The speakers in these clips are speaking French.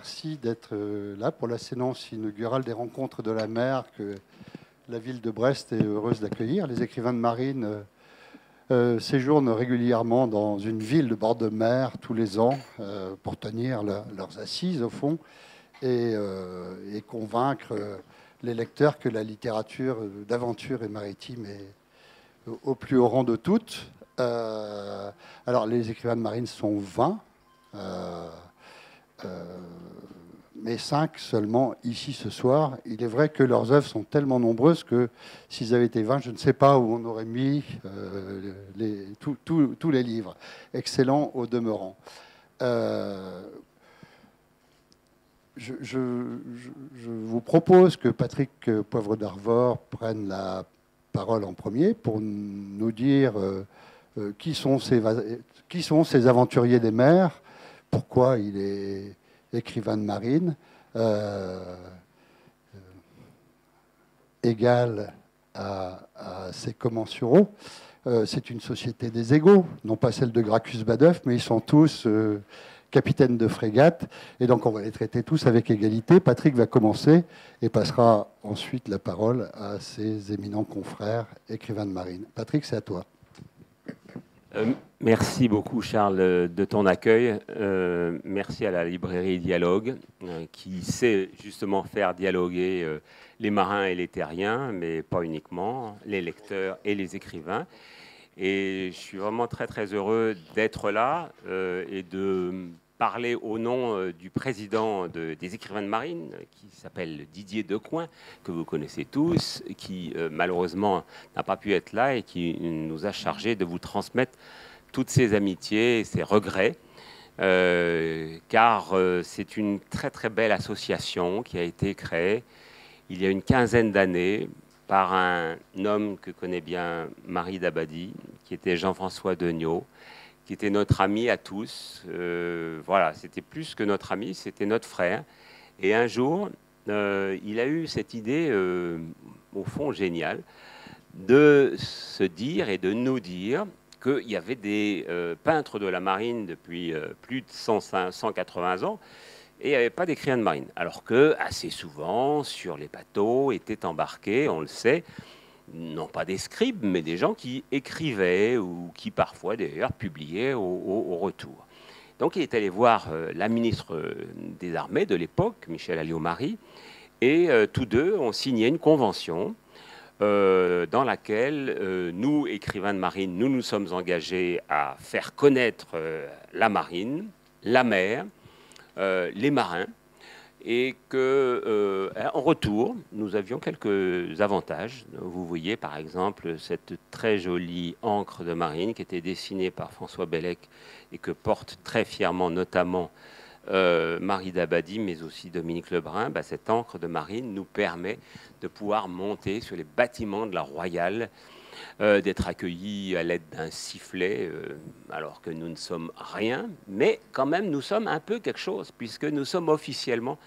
merci d'être là pour la séance inaugurale des rencontres de la mer que la ville de Brest est heureuse d'accueillir. Les écrivains de marine séjournent régulièrement dans une ville de bord de mer tous les ans pour tenir leurs assises, au fond, et convaincre les lecteurs que la littérature d'aventure et maritime est au plus haut rang de toutes. Alors, les écrivains de marine sont 20. Mais 5 seulement ici ce soir. Il est vrai que leurs œuvres sont tellement nombreuses que s'ils avaient été 20, je ne sais pas où on aurait mis tous les livres. Excellents au demeurant. Je vous propose que Patrick Poivre d'Arvor prenne la parole en premier pour nous dire qui sont ces aventuriers des mers, pourquoi il est écrivain de marine, égal à ses commensuraux. C'est une société des égaux, non pas celle de Gracchus Badeuf, mais ils sont tous capitaines de frégate, et donc on va les traiter tous avec égalité. Patrick va commencer et passera ensuite la parole à ses éminents confrères écrivains de marine. Patrick, c'est à toi. Merci beaucoup, Charles, de ton accueil. Merci à la librairie Dialogue, qui sait justement faire dialoguer les marins et les terriens, mais pas uniquement, les lecteurs et les écrivains. Et je suis vraiment très, très heureux d'être là et de parler au nom du président des écrivains de marine, qui s'appelle Didier Decoing, que vous connaissez tous, qui malheureusement n'a pas pu être là et qui nous a chargé de vous transmettre toutes ses amitiés et ses regrets, car c'est une très très belle association qui a été créée il y a une quinzaine d'années par un homme que connaît bien Marie Dabadi, qui était Jean-François Degnaud, qui était notre ami à tous. Voilà, c'était plus que notre ami, c'était notre frère. Et un jour, il a eu cette idée, au fond géniale, de se dire et de nous dire qu'il y avait des peintres de la marine depuis plus de 180 ans, et il n'y avait pas d'écrivains de marine. Alors que, assez souvent, sur les bateaux étaient embarqués, on le sait, non pas des scribes, mais des gens qui écrivaient ou qui parfois d'ailleurs publiaient au retour. Donc il est allé voir la ministre des Armées de l'époque, Michel Alliot-Marie, et tous deux ont signé une convention dans laquelle nous, écrivains de marine, nous nous sommes engagés à faire connaître la marine, la mer, les marins, et qu'en retour, nous avions quelques avantages. Vous voyez par exemple cette très jolie ancre de marine qui était dessinée par François Bellec et que porte très fièrement notamment Marie Dabadi, mais aussi Dominique Lebrun. Cette ancre de marine nous permet de pouvoir monter sur les bâtiments de la Royale, d'être accueillis à l'aide d'un sifflet, alors que nous ne sommes rien, mais quand même nous sommes un peu quelque chose, puisque nous sommes officiellement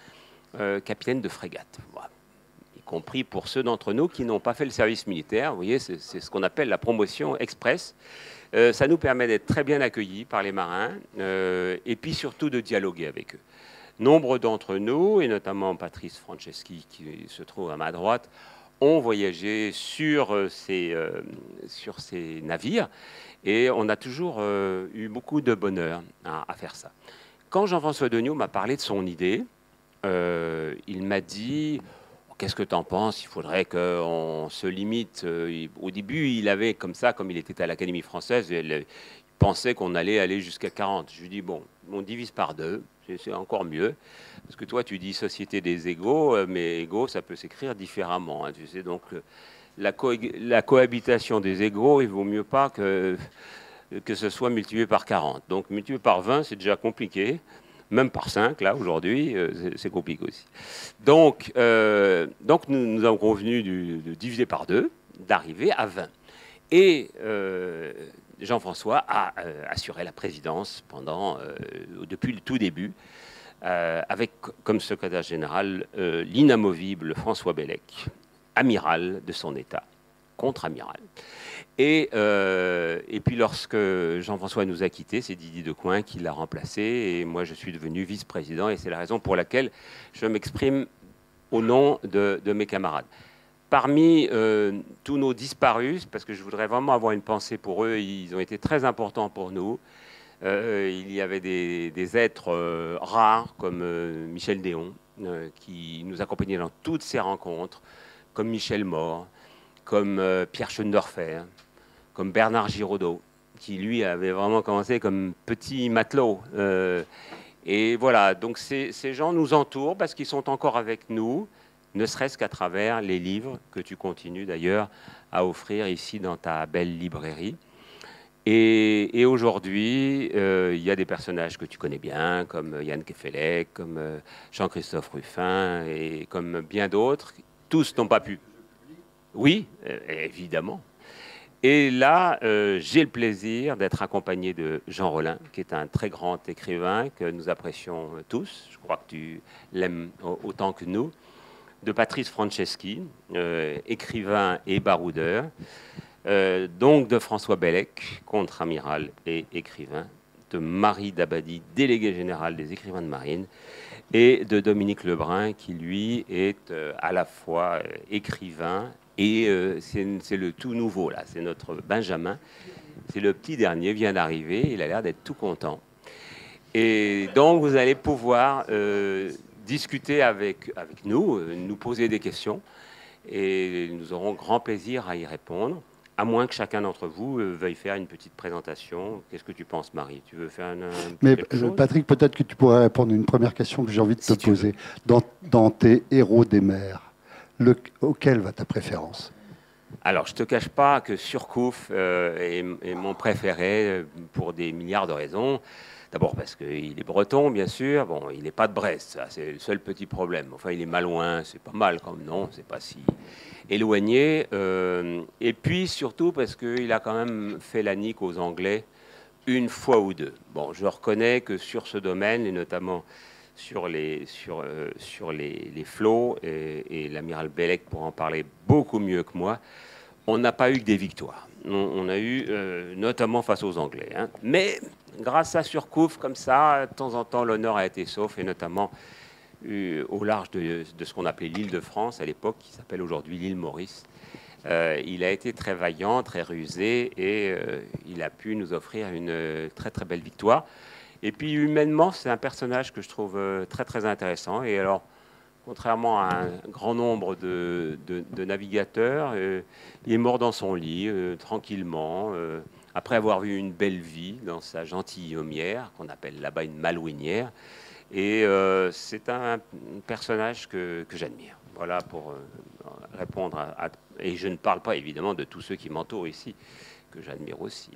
capitaines de frégate, voilà. Y compris pour ceux d'entre nous qui n'ont pas fait le service militaire. Vous voyez, c'est ce qu'on appelle la promotion express. Ça nous permet d'être très bien accueillis par les marins et puis surtout de dialoguer avec eux. Nombre d'entre nous, et notamment Patrice Franceschi qui se trouve à ma droite, ont voyagé sur ces navires et on a toujours eu beaucoup de bonheur à faire ça. Quand Jean-François Degnaud m'a parlé de son idée, il m'a dit « Qu'est-ce que tu en penses? Il faudrait qu'on se limite. » Au début, il avait comme ça, comme il était à l'Académie française, il pensait qu'on allait aller jusqu'à 40. Je lui dis « Bon, on divise par 2, c'est encore mieux. » Parce que toi, tu dis société des égaux, mais égaux, ça peut s'écrire différemment. Hein, tu sais, donc la cohabitation des égaux, il vaut mieux pas que ce soit multiplié par 40. Donc multiplié par 20, c'est déjà compliqué. Même par 5, là, aujourd'hui, c'est compliqué aussi. Donc nous avons convenu de diviser par 2, d'arriver à 20. Et Jean-François a assuré la présidence depuis le tout début, avec comme secrétaire général l'inamovible François Bellec, amiral de son État, contre-amiral. Et puis lorsque Jean-François nous a quittés, c'est Didier Decoing qui l'a remplacé, et moi je suis devenu vice-président, et c'est la raison pour laquelle je m'exprime au nom de mes camarades. Parmi tous nos disparus, parce que je voudrais vraiment avoir une pensée pour eux, ils ont été très importants pour nous. Il y avait des êtres rares comme Michel Déon, qui nous accompagnait dans toutes ces rencontres, comme Michel Mort, comme Pierre Schoendorfer, comme Bernard Giraudot, qui lui avait vraiment commencé comme petit matelot. Et voilà, donc ces gens nous entourent parce qu'ils sont encore avec nous, ne serait-ce qu'à travers les livres que tu continues d'ailleurs à offrir ici dans ta belle librairie. Et aujourd'hui, il y a des personnages que tu connais bien, comme Yann Kefelec, comme Jean-Christophe Ruffin, et comme bien d'autres. Tous n'ont pas pu. Oui, évidemment. Et là, j'ai le plaisir d'être accompagné de Jean Rollin, qui est un très grand écrivain que nous apprécions tous. Je crois que tu l'aimes autant que nous. De Patrice Franceschi, écrivain et baroudeur. Donc de François Bellec, contre-amiral et écrivain. De Marie Dabadi, délégué général des écrivains de marine. Et de Dominique Lebrun, qui lui est à la fois écrivain et c'est le tout nouveau, là, c'est notre Benjamin. C'est le petit dernier, vient d'arriver, il a l'air d'être tout content. Et donc, vous allez pouvoir discuter avec nous, nous poser des questions, et nous aurons grand plaisir à y répondre, à moins que chacun d'entre vous veuille faire une petite présentation. Qu'est-ce que tu penses, Marie? Tu veux faire Mais Patrick, peut-être que tu pourrais répondre à une première question que j'ai envie de te poser. Dans tes héros des mers, auquel va ta préférence? Alors, je ne te cache pas que Surcouf est mon préféré pour des milliards de raisons. D'abord parce qu'il est breton, bien sûr. Bon, il n'est pas de Brest, c'est le seul petit problème. Enfin, il est malouin, c'est pas mal comme nom, c'est pas si éloigné. Et puis, surtout parce qu'il a quand même fait la nique aux Anglais une fois ou deux. Bon, je reconnais que sur ce domaine, et notamment sur les flots, et l'amiral Bellec pour en parler beaucoup mieux que moi, on n'a pas eu que des victoires. On a eu notamment face aux Anglais. Hein. Mais grâce à Surcouf, comme ça, de temps en temps, l'honneur a été sauf, et notamment au large de ce qu'on appelait l'île de France à l'époque, qui s'appelle aujourd'hui l'île Maurice. Il a été très vaillant, très rusé, et il a pu nous offrir une très très belle victoire. Et puis humainement, c'est un personnage que je trouve très très intéressant. Et alors, contrairement à un grand nombre de navigateurs, il est mort dans son lit, tranquillement, après avoir eu une belle vie dans sa gentilhommière, qu'on appelle là-bas une malouinière. Et c'est un personnage que j'admire. Voilà pour répondre à... Et je ne parle pas évidemment de tous ceux qui m'entourent ici, que j'admire aussi.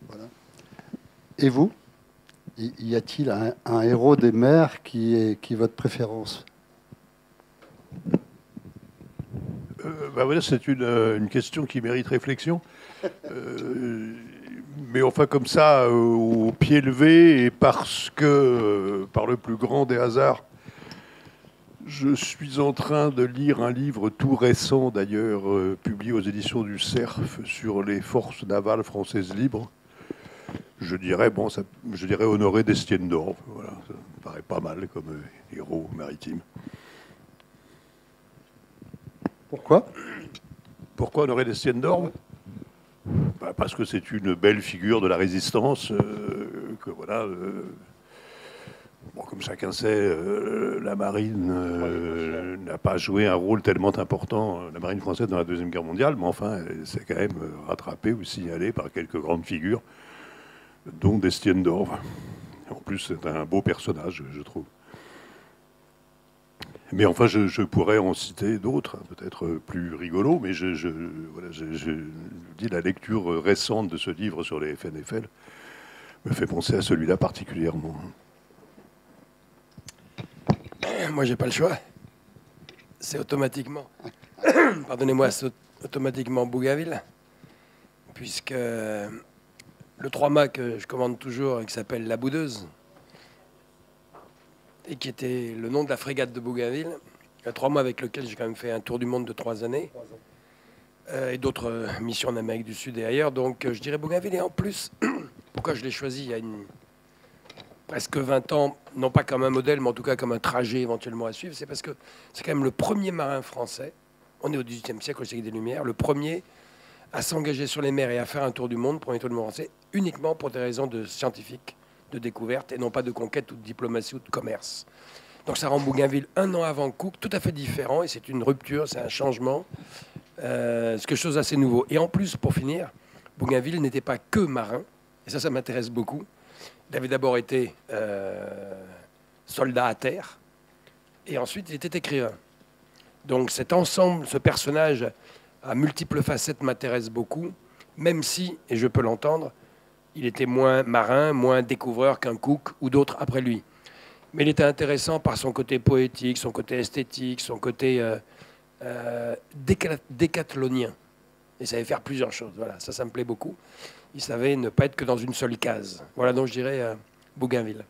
Voilà. Et vous, y a-t-il un héros des mers qui est votre préférence? Voilà, c'est une question qui mérite réflexion. Mais enfin, comme ça, au pied levé, et parce que, par le plus grand des hasards, je suis en train de lire un livre tout récent, d'ailleurs, publié aux éditions du Cerf, sur les forces navales françaises libres. Je dirais Honoré d'Estienne-d'Orve. Voilà, ça me paraît pas mal comme héros maritime. Pourquoi Honoré d'Estienne-d'Orve? Parce que c'est une belle figure de la résistance. Que voilà. Bon, comme chacun sait, la marine n'a pas joué un rôle tellement important, la marine française, dans la Deuxième Guerre mondiale, mais enfin, elle s'est quand même rattrapée ou signalée par quelques grandes figures, dont d'Estienne-d'Orve. En plus, c'est un beau personnage, je trouve. Mais enfin, je pourrais en citer d'autres, peut-être plus rigolos, mais voilà, je dis, la lecture récente de ce livre sur les FNFL me fait penser à celui-là particulièrement. Moi, j'ai pas le choix. C'est automatiquement, pardonnez-moi, c'est automatiquement Bougainville, puisque le 3-mât que je commande toujours et qui s'appelle La Boudeuse, et qui était le nom de la frégate de Bougainville, un 3-mât avec lequel j'ai quand même fait un tour du monde de 3 années. et d'autres missions en Amérique du Sud et ailleurs. Donc je dirais Bougainville. Et en plus, pourquoi je l'ai choisi il y a presque 20 ans, non pas comme un modèle, mais en tout cas comme un trajet éventuellement à suivre, c'est parce que c'est quand même le premier marin français, on est au XVIIIe siècle, au siècle des Lumières, le premier à s'engager sur les mers et à faire un tour du monde, premier tour du monde français, uniquement pour des raisons de scientifiques, de découverte, et non pas de conquête ou de diplomatie ou de commerce. Donc ça rend Bougainville 1 an avant Cook tout à fait différent, et c'est une rupture, c'est un changement, c'est quelque chose d'assez nouveau. Et en plus, pour finir, Bougainville n'était pas que marin, et ça m'intéresse beaucoup. Il avait d'abord été soldat à terre, et ensuite il était écrivain. Donc cet ensemble, ce personnage à multiples facettes m'intéresse beaucoup, même si, et je peux l'entendre, il était moins marin, moins découvreur qu'un Cook ou d'autres après lui. Mais il était intéressant par son côté poétique, son côté esthétique, son côté décathlonien. Il savait faire plusieurs choses. Voilà, ça me plaît beaucoup. Il savait ne pas être que dans une seule case. Voilà, donc je dirais Bougainville.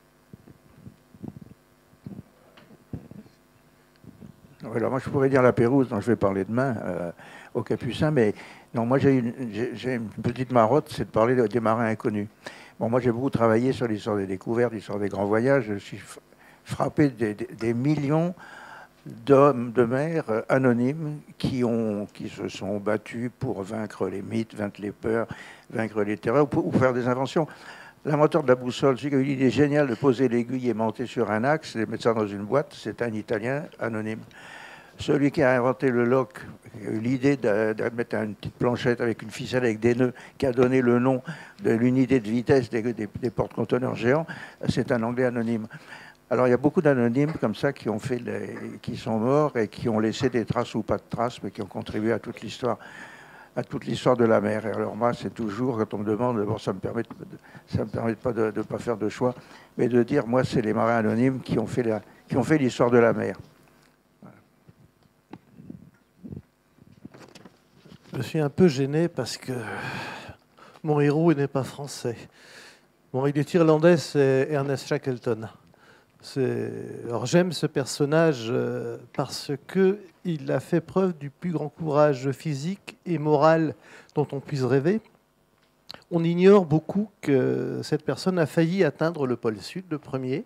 Alors moi, je pourrais dire la Pérouse, dont je vais parler demain, au Capucin, mais non, moi j'ai une petite marotte, c'est de parler des marins inconnus. Bon, moi j'ai beaucoup travaillé sur l'histoire des découvertes, l'histoire des grands voyages. Je suis frappé des millions d'hommes de mer anonymes qui se sont battus pour vaincre les mythes, vaincre les peurs, vaincre les terreurs, ou faire des inventions. L'inventeur de la boussole, celui qui a eu l'idée géniale de poser l'aiguille aimantée sur un axe et de mettre ça dans une boîte, c'est un Italien anonyme. Celui qui a inventé le lock, qui a eu l'idée de mettre une petite planchette avec une ficelle avec des nœuds, qui a donné le nom de l'unité de vitesse des porte-conteneurs géants, c'est un Anglais anonyme. Alors il y a beaucoup d'anonymes comme ça qui sont morts et qui ont laissé des traces ou pas de traces, mais qui ont contribué à toute l'histoire de la mer. Et alors moi, c'est toujours, quand on me demande, bon, ça me permet pas de pas faire de choix, mais de dire, moi, c'est les marins anonymes qui ont fait l'histoire de la mer. Voilà. Je suis un peu gêné parce que mon héros n'est pas français. Bon, il est irlandais, c'est Ernest Shackleton. Alors j'aime ce personnage parce qu'il a fait preuve du plus grand courage physique et moral dont on puisse rêver. On ignore beaucoup que cette personne a failli atteindre le pôle Sud, le premier,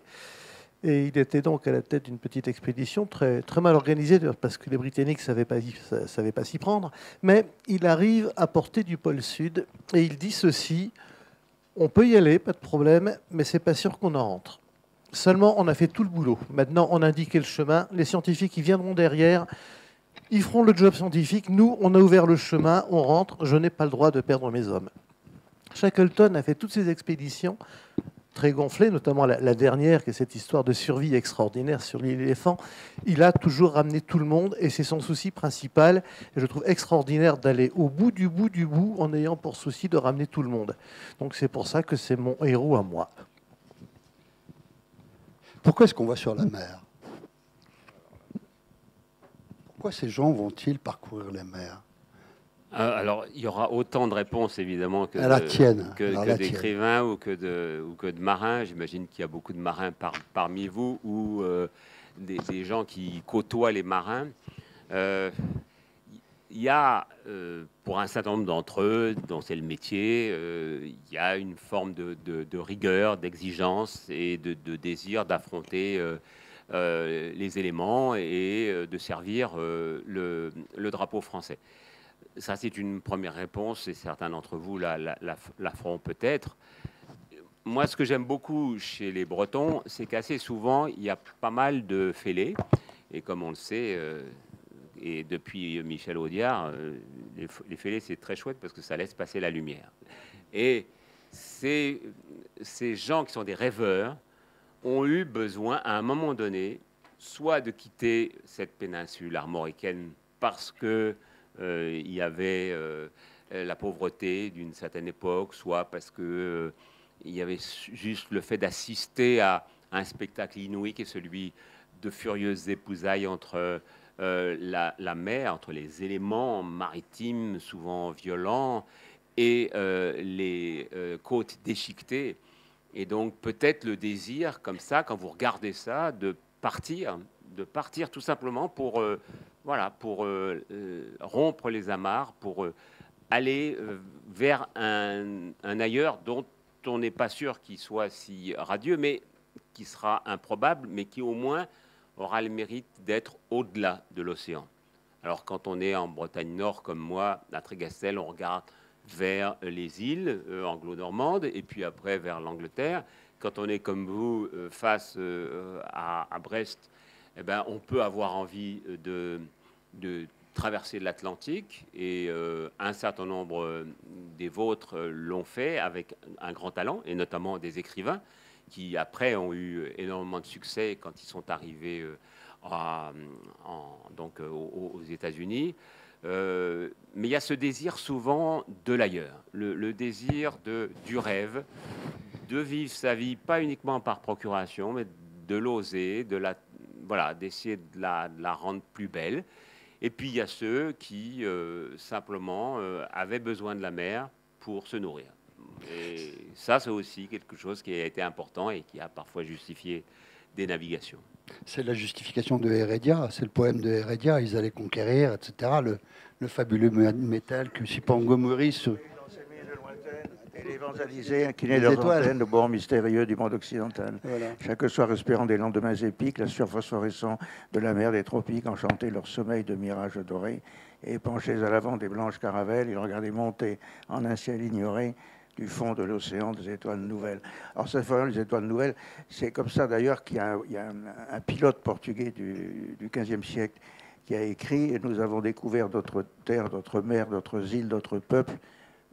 et il était donc à la tête d'une petite expédition très, très mal organisée, parce que les Britanniques ne savaient pas s'y prendre, mais il arrive à portée du pôle Sud, et il dit ceci: on peut y aller, pas de problème, mais c'est pas sûr qu'on en rentre. Seulement, on a fait tout le boulot. Maintenant, on a indiqué le chemin. Les scientifiques, ils viendront derrière. Ils feront le job scientifique. Nous, on a ouvert le chemin. On rentre. Je n'ai pas le droit de perdre mes hommes. Shackleton a fait toutes ces expéditions très gonflées, notamment la dernière, qui est cette histoire de survie extraordinaire sur l'île éléphant. Il a toujours ramené tout le monde et c'est son souci principal. Et je trouve extraordinaire d'aller au bout du bout du bout en ayant pour souci de ramener tout le monde. Donc c'est pour ça que c'est mon héros à moi. Pourquoi est-ce qu'on va sur la mer? Pourquoi ces gens vont-ils parcourir les mers? Alors, il y aura autant de réponses, évidemment, que d'écrivains ou que de marins. J'imagine qu'il y a beaucoup de marins parmi vous ou des gens qui côtoient les marins. Il y a, pour un certain nombre d'entre eux, dont c'est le métier, il y a une forme de rigueur, d'exigence et de désir d'affronter les éléments et de servir le drapeau français. Ça, c'est une première réponse, et certains d'entre vous la feront peut-être. Moi, ce que j'aime beaucoup chez les Bretons, c'est qu'assez souvent, il y a pas mal de fêlés. Et comme on le sait, et depuis Michel Audiard, les fêlés, c'est très chouette parce que ça laisse passer la lumière. Et ces gens qui sont des rêveurs ont eu besoin, à un moment donné, soit de quitter cette péninsule armoricaine parce que il y avait la pauvreté d'une certaine époque, soit parce que il y avait juste le fait d'assister à un spectacle inouï qui est celui de furieuses épousailles entre la mer, entre les éléments maritimes souvent violents et les côtes déchiquetées. Et donc peut-être le désir, comme ça, quand vous regardez ça, de partir tout simplement pour voilà, pour rompre les amarres, pour aller vers un ailleurs dont on n'est pas sûr qu'il soit si radieux, mais qui sera improbable, mais qui au moins aura le mérite d'être au-delà de l'océan. Alors quand on est en Bretagne Nord comme moi, à Trégastel, on regarde vers les îles anglo-normandes et puis après vers l'Angleterre. Quand on est comme vous face à Brest, eh ben, on peut avoir envie de traverser l'Atlantique et un certain nombre des vôtres l'ont fait avec un grand talent et notamment des écrivains qui après ont eu énormément de succès quand ils sont arrivés donc aux États-Unis. Mais il y a ce désir souvent de l'ailleurs, le désir du rêve, de vivre sa vie pas uniquement par procuration, mais de l'oser, voilà, d'essayer de la rendre plus belle. Et puis il y a ceux qui simplement avaient besoin de la mer pour se nourrir. Et ça, c'est aussi quelque chose qui a été important et qui a parfois justifié des navigations. C'est la justification de Heredia, c'est le poème de Heredia, ils allaient conquérir, etc. Le fabuleux métal que Cipango Maurice. Et l'évangélisé incliné leurs antennes au bord mystérieux du monde occidental. Voilà. Chaque soir respirant des lendemains épiques, la surphosphorescence de la mer des tropiques enchantait leur sommeil de mirages dorés. Et penchés à l'avant des blanches caravelles, ils regardaient monter en un ciel ignoré du fond de l'océan des étoiles nouvelles. Alors cette fois, les étoiles nouvelles, c'est comme ça d'ailleurs qu'il y a un pilote portugais du XVe siècle qui a écrit « Nous avons découvert d'autres terres, d'autres mers, d'autres îles, d'autres peuples,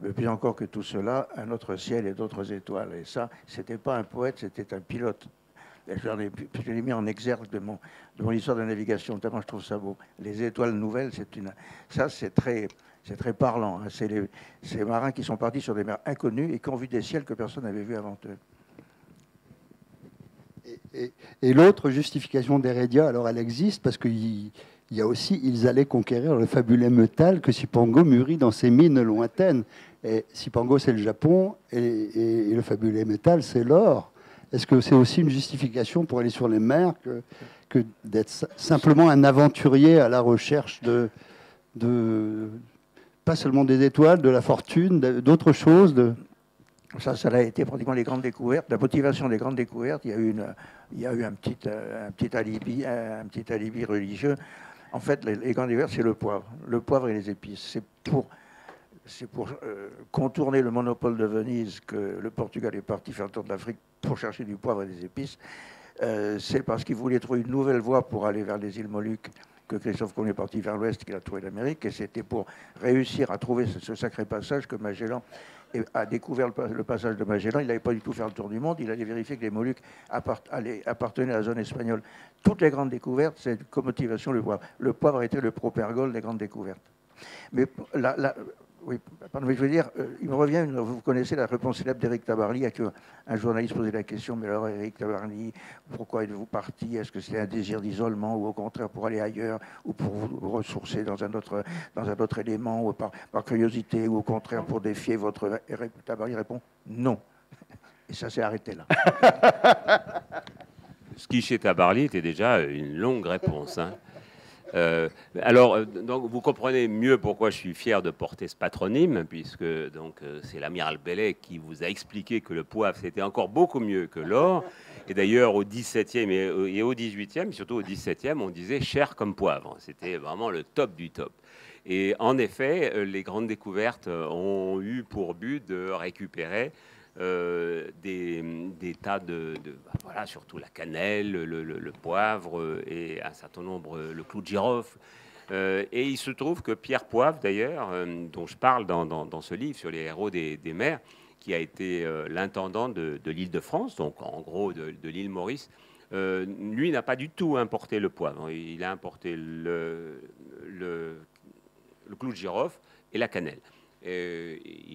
mais plus encore que tout cela, un autre ciel et d'autres étoiles. » Et ça, c'était pas un poète, c'était un pilote. Je l'ai mis en exergue de mon histoire de navigation, notamment je trouve ça beau. Les étoiles nouvelles, ça c'est très parlant. Hein. C'est ces marins qui sont partis sur des mers inconnues et qui ont vu des ciels que personne n'avait vus avant eux. Et l'autre justification d'Heredia, alors elle existe parce qu'il y a aussi, ils allaient conquérir le fabuleux métal que Cipango mûrit dans ses mines lointaines. Et Cipango, c'est le Japon, et le fabuleux métal, c'est l'or. Est-ce que c'est aussi une justification pour aller sur les mers que d'être simplement un aventurier à la recherche de pas seulement des étoiles, de la fortune, d'autres choses Ça a été pratiquement les grandes découvertes. La motivation des grandes découvertes, il y a eu un petit alibi religieux. En fait, les grandes découvertes, c'est le poivre et les épices. C'est pour contourner le monopole de Venise que le Portugal est parti faire le tour de l'Afrique pour chercher du poivre et des épices. C'est parce qu'il voulait trouver une nouvelle voie pour aller vers les îles Moluques que Christophe Colomb est parti vers l'ouest, qu'il a trouvé l'Amérique. Et c'était pour réussir à trouver ce sacré passage que Magellan a découvert le passage de Magellan. Il n'allait pas du tout faire le tour du monde. Il allait vérifier que les Moluques appartenaient à la zone espagnole. Toutes les grandes découvertes, c'est comme motivation le poivre. Le poivre était le propergol des grandes découvertes. Mais oui, pardon, mais je veux dire, il me revient, vous connaissez la réponse célèbre d'Éric Tabarly à qui un journaliste posait la question, mais alors Éric Tabarly, pourquoi êtes-vous parti? Est-ce que c'était un désir d'isolement ou au contraire pour aller ailleurs ou pour vous ressourcer dans un autre élément ou par curiosité ou au contraire pour défier votre... Éric Tabarly répond non. Et ça s'est arrêté là. Ce qui chez Tabarly était déjà une longue réponse, hein. Donc vous comprenez mieux pourquoi je suis fier de porter ce patronyme, puisque c'est l'amiral Bellet qui vous a expliqué que le poivre c'était encore beaucoup mieux que l'or. Et d'ailleurs au XVIIe et au XVIIIe, surtout au XVIIe, on disait cher comme poivre. C'était vraiment le top du top. Et en effet, les grandes découvertes ont eu pour but de récupérer des tas voilà, surtout la cannelle, le poivre et un certain nombre, le clou de girofle. Et il se trouve que Pierre Poivre, d'ailleurs, dont je parle dans ce livre sur les héros des mers, qui a été l'intendant de l'Île-de-France, donc en gros de l'île Maurice, lui n'a pas du tout importé le poivre. Il a importé le clou de girofle et la cannelle.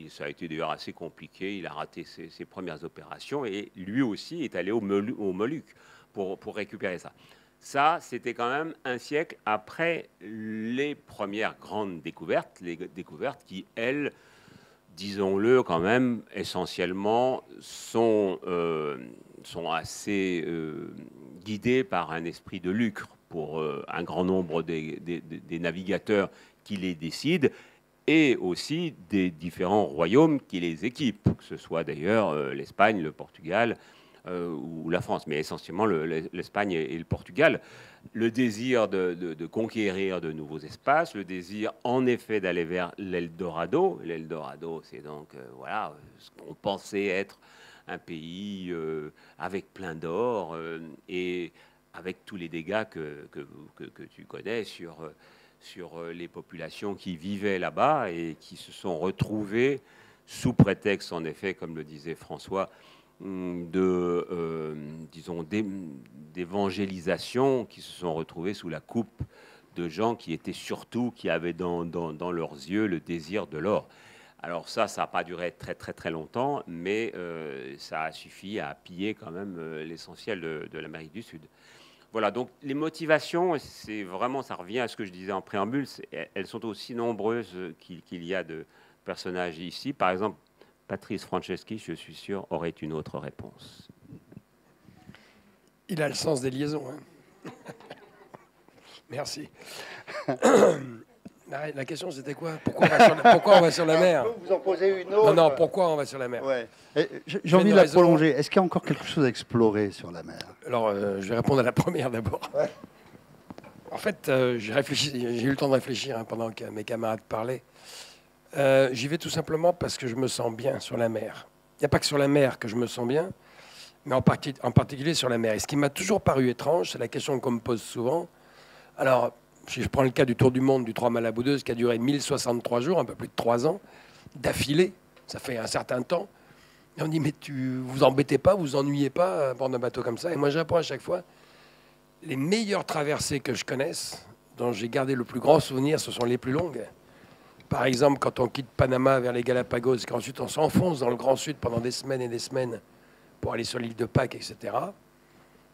Ça a été d'ailleurs assez compliqué. Il a raté ses premières opérations et lui aussi est allé aux Moluques pour récupérer ça. Ça, c'était quand même un siècle après les premières grandes découvertes, les découvertes qui, elles, disons-le quand même, essentiellement, sont assez guidées par un esprit de lucre, pour un grand nombre des navigateurs qui les décident, et aussi des différents royaumes qui les équipent, que ce soit d'ailleurs l'Espagne, le Portugal ou la France, mais essentiellement l'Espagne et le Portugal. Le désir de conquérir de nouveaux espaces, le désir en effet d'aller vers l'Eldorado. L'Eldorado, c'est donc voilà, ce qu'on pensait être un pays avec plein d'or et avec tous les dégâts que tu connais sur les populations qui vivaient là-bas et qui se sont retrouvées sous prétexte, en effet, comme le disait François, disons, d'évangélisation, qui se sont retrouvés sous la coupe de gens qui étaient surtout, qui avaient dans leurs yeux le désir de l'or. Alors ça n'a pas duré très très très longtemps, mais ça a suffi à piller quand même l'essentiel de l'Amérique du Sud. Voilà, donc les motivations, c'est vraiment, ça revient à ce que je disais en préambule, elles sont aussi nombreuses qu'il y a de personnages ici. Par exemple, Patrice Franceschi, je suis sûr, aurait une autre réponse. Il a le sens des liaisons. Hein. Merci. La question, c'était quoi? Pourquoi on va sur la mer? Vous en posez une autre. Non, pourquoi on va sur la mer? Ouais. J'ai envie de la prolonger. Est-ce qu'il y a encore quelque chose à explorer sur la mer? Alors, je vais répondre à la première d'abord. Ouais. En fait, j'ai eu le temps de réfléchir hein, pendant que mes camarades parlaient. J'y vais tout simplement parce que je me sens bien sur la mer. Il n'y a pas que sur la mer que je me sens bien, mais en particulier sur la mer. Et ce qui m'a toujours paru étrange, c'est la question qu'on me pose souvent. Alors, si je prends le cas du Tour du Monde du 3 Malaboudeuses qui a duré 1063 jours, un peu plus de 3 ans, d'affilée, ça fait un certain temps. Et on dit, mais vous embêtez pas, vous ennuyez pas à bord d'un bateau comme ça? Et moi, j'apprends à chaque fois, les meilleures traversées que je connaisse, dont j'ai gardé le plus grand souvenir, ce sont les plus longues. Par exemple, quand on quitte Panama vers les Galapagos, qu'ensuite on s'enfonce dans le Grand Sud pendant des semaines et des semaines pour aller sur l'île de Pâques, etc.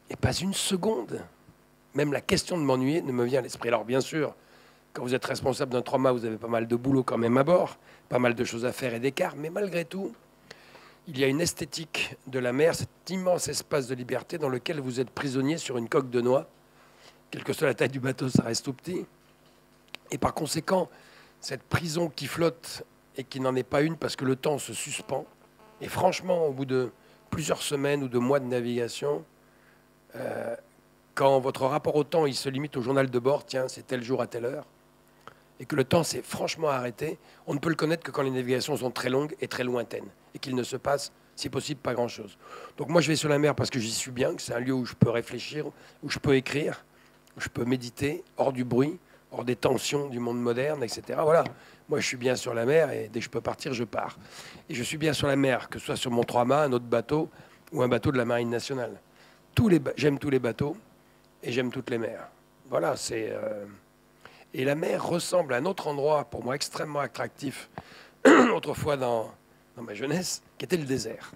Et pas une seconde, même la question de m'ennuyer ne me vient à l'esprit. Alors bien sûr, quand vous êtes responsable d'un trauma, vous avez pas mal de boulot quand même à bord, pas mal de choses à faire et d'écart, mais malgré tout, il y a une esthétique de la mer, cet immense espace de liberté dans lequel vous êtes prisonnier sur une coque de noix. Quelle que soit la taille du bateau, ça reste tout petit. Et par conséquent, cette prison qui flotte et qui n'en est pas une parce que le temps se suspend. Et franchement, au bout de plusieurs semaines ou de mois de navigation, quand votre rapport au temps il se limite au journal de bord, tiens, c'est tel jour à telle heure, et que le temps s'est franchement arrêté, on ne peut le connaître que quand les navigations sont très longues et très lointaines, et qu'il ne se passe, si possible, pas grand-chose. Donc moi, je vais sur la mer parce que j'y suis bien, que c'est un lieu où je peux réfléchir, où je peux écrire, où je peux méditer, hors du bruit, hors des tensions du monde moderne, etc. Voilà, moi je suis bien sur la mer et dès que je peux partir, je pars. Et je suis bien sur la mer, que ce soit sur mon 3-mâts, un autre bateau ou un bateau de la Marine nationale. J'aime tous les bateaux et j'aime toutes les mers. Voilà, c'est... Et la mer ressemble à un autre endroit, pour moi, extrêmement attractif, autrefois dans ma jeunesse, qui était le désert.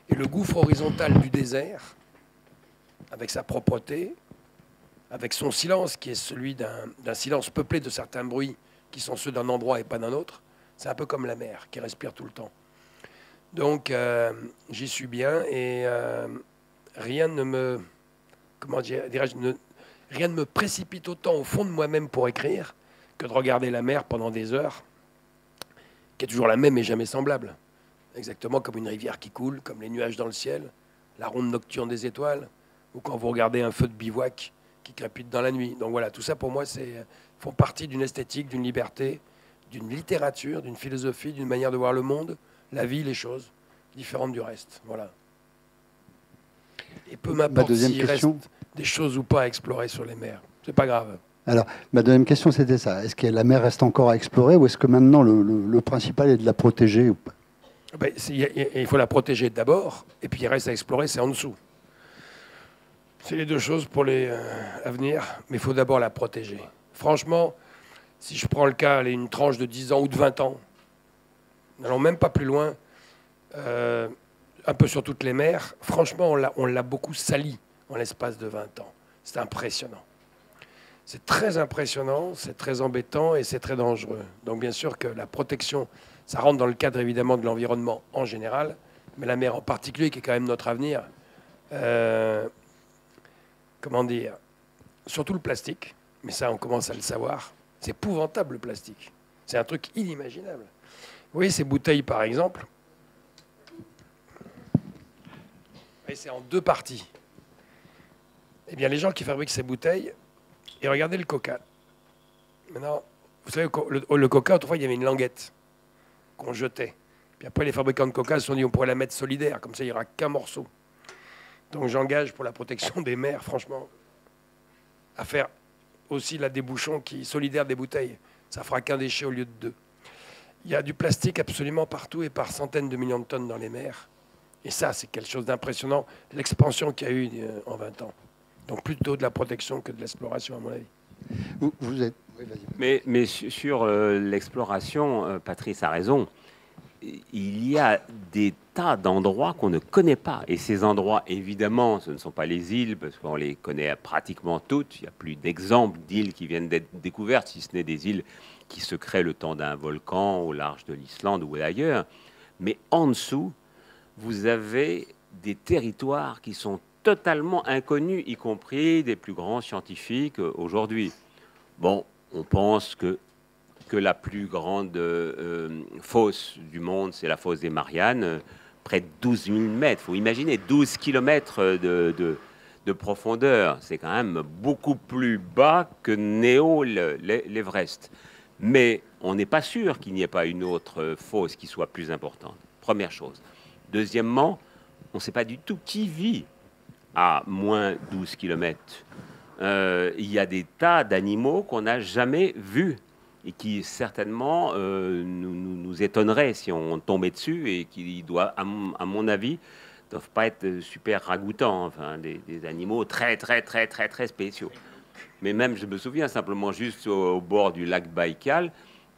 Et le gouffre horizontal du désert, avec sa propreté, avec son silence, qui est celui d'un silence peuplé de certains bruits qui sont ceux d'un endroit et pas d'un autre, c'est un peu comme la mer, qui respire tout le temps. Donc, j'y suis bien, et rien ne me... Comment dirais-je, rien ne me précipite autant au fond de moi-même pour écrire que de regarder la mer pendant des heures, qui est toujours la même et jamais semblable. Exactement comme une rivière qui coule, comme les nuages dans le ciel, la ronde nocturne des étoiles, ou quand vous regardez un feu de bivouac qui crépite dans la nuit. Donc voilà, tout ça pour moi, font partie d'une esthétique, d'une liberté, d'une littérature, d'une philosophie, d'une manière de voir le monde, la vie, les choses, différentes du reste. Voilà. Et peu m'importe s'il reste des choses ou pas à explorer sur les mers. C'est pas grave. Alors, ma deuxième question, c'était ça. Est-ce que la mer reste encore à explorer ou est-ce que maintenant le principal est de la protéger ou pas? Ben, il faut la protéger d'abord, et puis il reste à explorer, c'est en dessous. C'est les deux choses pour à venir, mais il faut d'abord la protéger. Franchement, si je prends le cas, une tranche de 10 ans ou de 20 ans, n'allons même pas plus loin, un peu sur toutes les mers, franchement, on l'a beaucoup sali en l'espace de 20 ans. C'est impressionnant. C'est très impressionnant, c'est très embêtant et c'est très dangereux. Donc bien sûr que la protection, ça rentre dans le cadre évidemment de l'environnement en général, mais la mer en particulier, qui est quand même notre avenir, comment dire, surtout le plastique, mais ça, on commence à le savoir. C'est épouvantable, le plastique. C'est un truc inimaginable. Vous voyez ces bouteilles, par exemple. Et c'est en 2 parties. Eh bien, les gens qui fabriquent ces bouteilles, et regardez le coca. Maintenant, vous savez, le coca, autrefois, il y avait une languette qu'on jetait. Puis après, les fabricants de coca se sont dit, on pourrait la mettre solidaire, comme ça, il n'y aura qu'un morceau. Donc, j'engage pour la protection des mers, franchement, à faire aussi la débouchon qui solidaire des bouteilles. Ça fera qu'un déchet au lieu de 2. Il y a du plastique absolument partout et par centaines de millions de tonnes dans les mers. Et ça, c'est quelque chose d'impressionnant, l'expansion qu'il y a eu en 20 ans. Donc plutôt de la protection que de l'exploration, à mon avis. Vous êtes... Oui, vas-y. Mais sur l'exploration, Patrice a raison. Il y a des tas d'endroits qu'on ne connaît pas. Et ces endroits, évidemment, ce ne sont pas les îles, parce qu'on les connaît pratiquement toutes. Il n'y a plus d'exemples d'îles qui viennent d'être découvertes, si ce n'est des îles qui se créent le temps d'un volcan au large de l'Islande ou ailleurs. Mais en dessous, vous avez des territoires qui sont totalement inconnus, y compris des plus grands scientifiques aujourd'hui. Bon, on pense que la plus grande fosse du monde, c'est la fosse des Mariannes, près de 12 000 mètres. Il faut imaginer 12 kilomètres de profondeur. C'est quand même beaucoup plus bas que l'Everest. Mais on n'est pas sûr qu'il n'y ait pas une autre fosse qui soit plus importante. Première chose. Deuxièmement, on ne sait pas du tout qui vit à moins 12 kilomètres. Il y a des tas d'animaux qu'on n'a jamais vus et qui certainement nous étonneraient si on tombait dessus et qui doivent, à mon avis, ne doivent pas être super ragoûtants, enfin, des animaux très spéciaux. Mais même, je me souviens simplement juste au bord du lac Baïkal,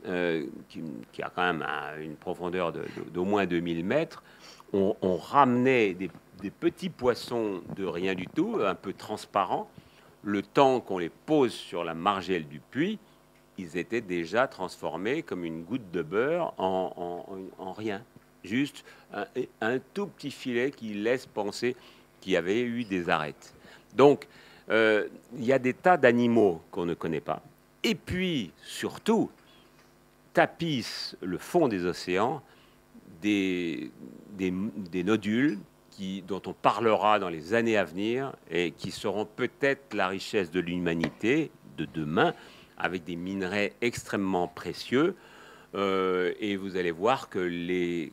qui a quand même une profondeur d'au moins 2000 mètres, on ramenait des petits poissons de rien du tout, un peu transparents. Le temps qu'on les pose sur la margelle du puits, ils étaient déjà transformés comme une goutte de beurre en rien. Juste un tout petit filet qui laisse penser qu'il y avait eu des arêtes. Donc, il y a des tas d'animaux qu'on ne connaît pas. Et puis, surtout, tapissent le fond des océans des nodules dont on parlera dans les années à venir et qui seront peut-être la richesse de l'humanité de demain, avec des minerais extrêmement précieux. Et vous allez voir que les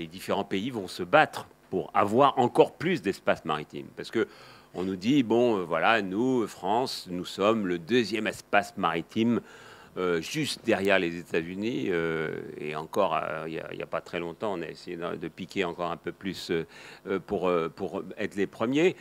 différents pays vont se battre pour avoir encore plus d'espace maritime. Parce que on nous dit, bon, voilà, nous, France, nous sommes le 2e espace maritime juste derrière les États-Unis. Et encore, il n'y a pas très longtemps, on a essayé de piquer encore un peu plus pour être les premiers.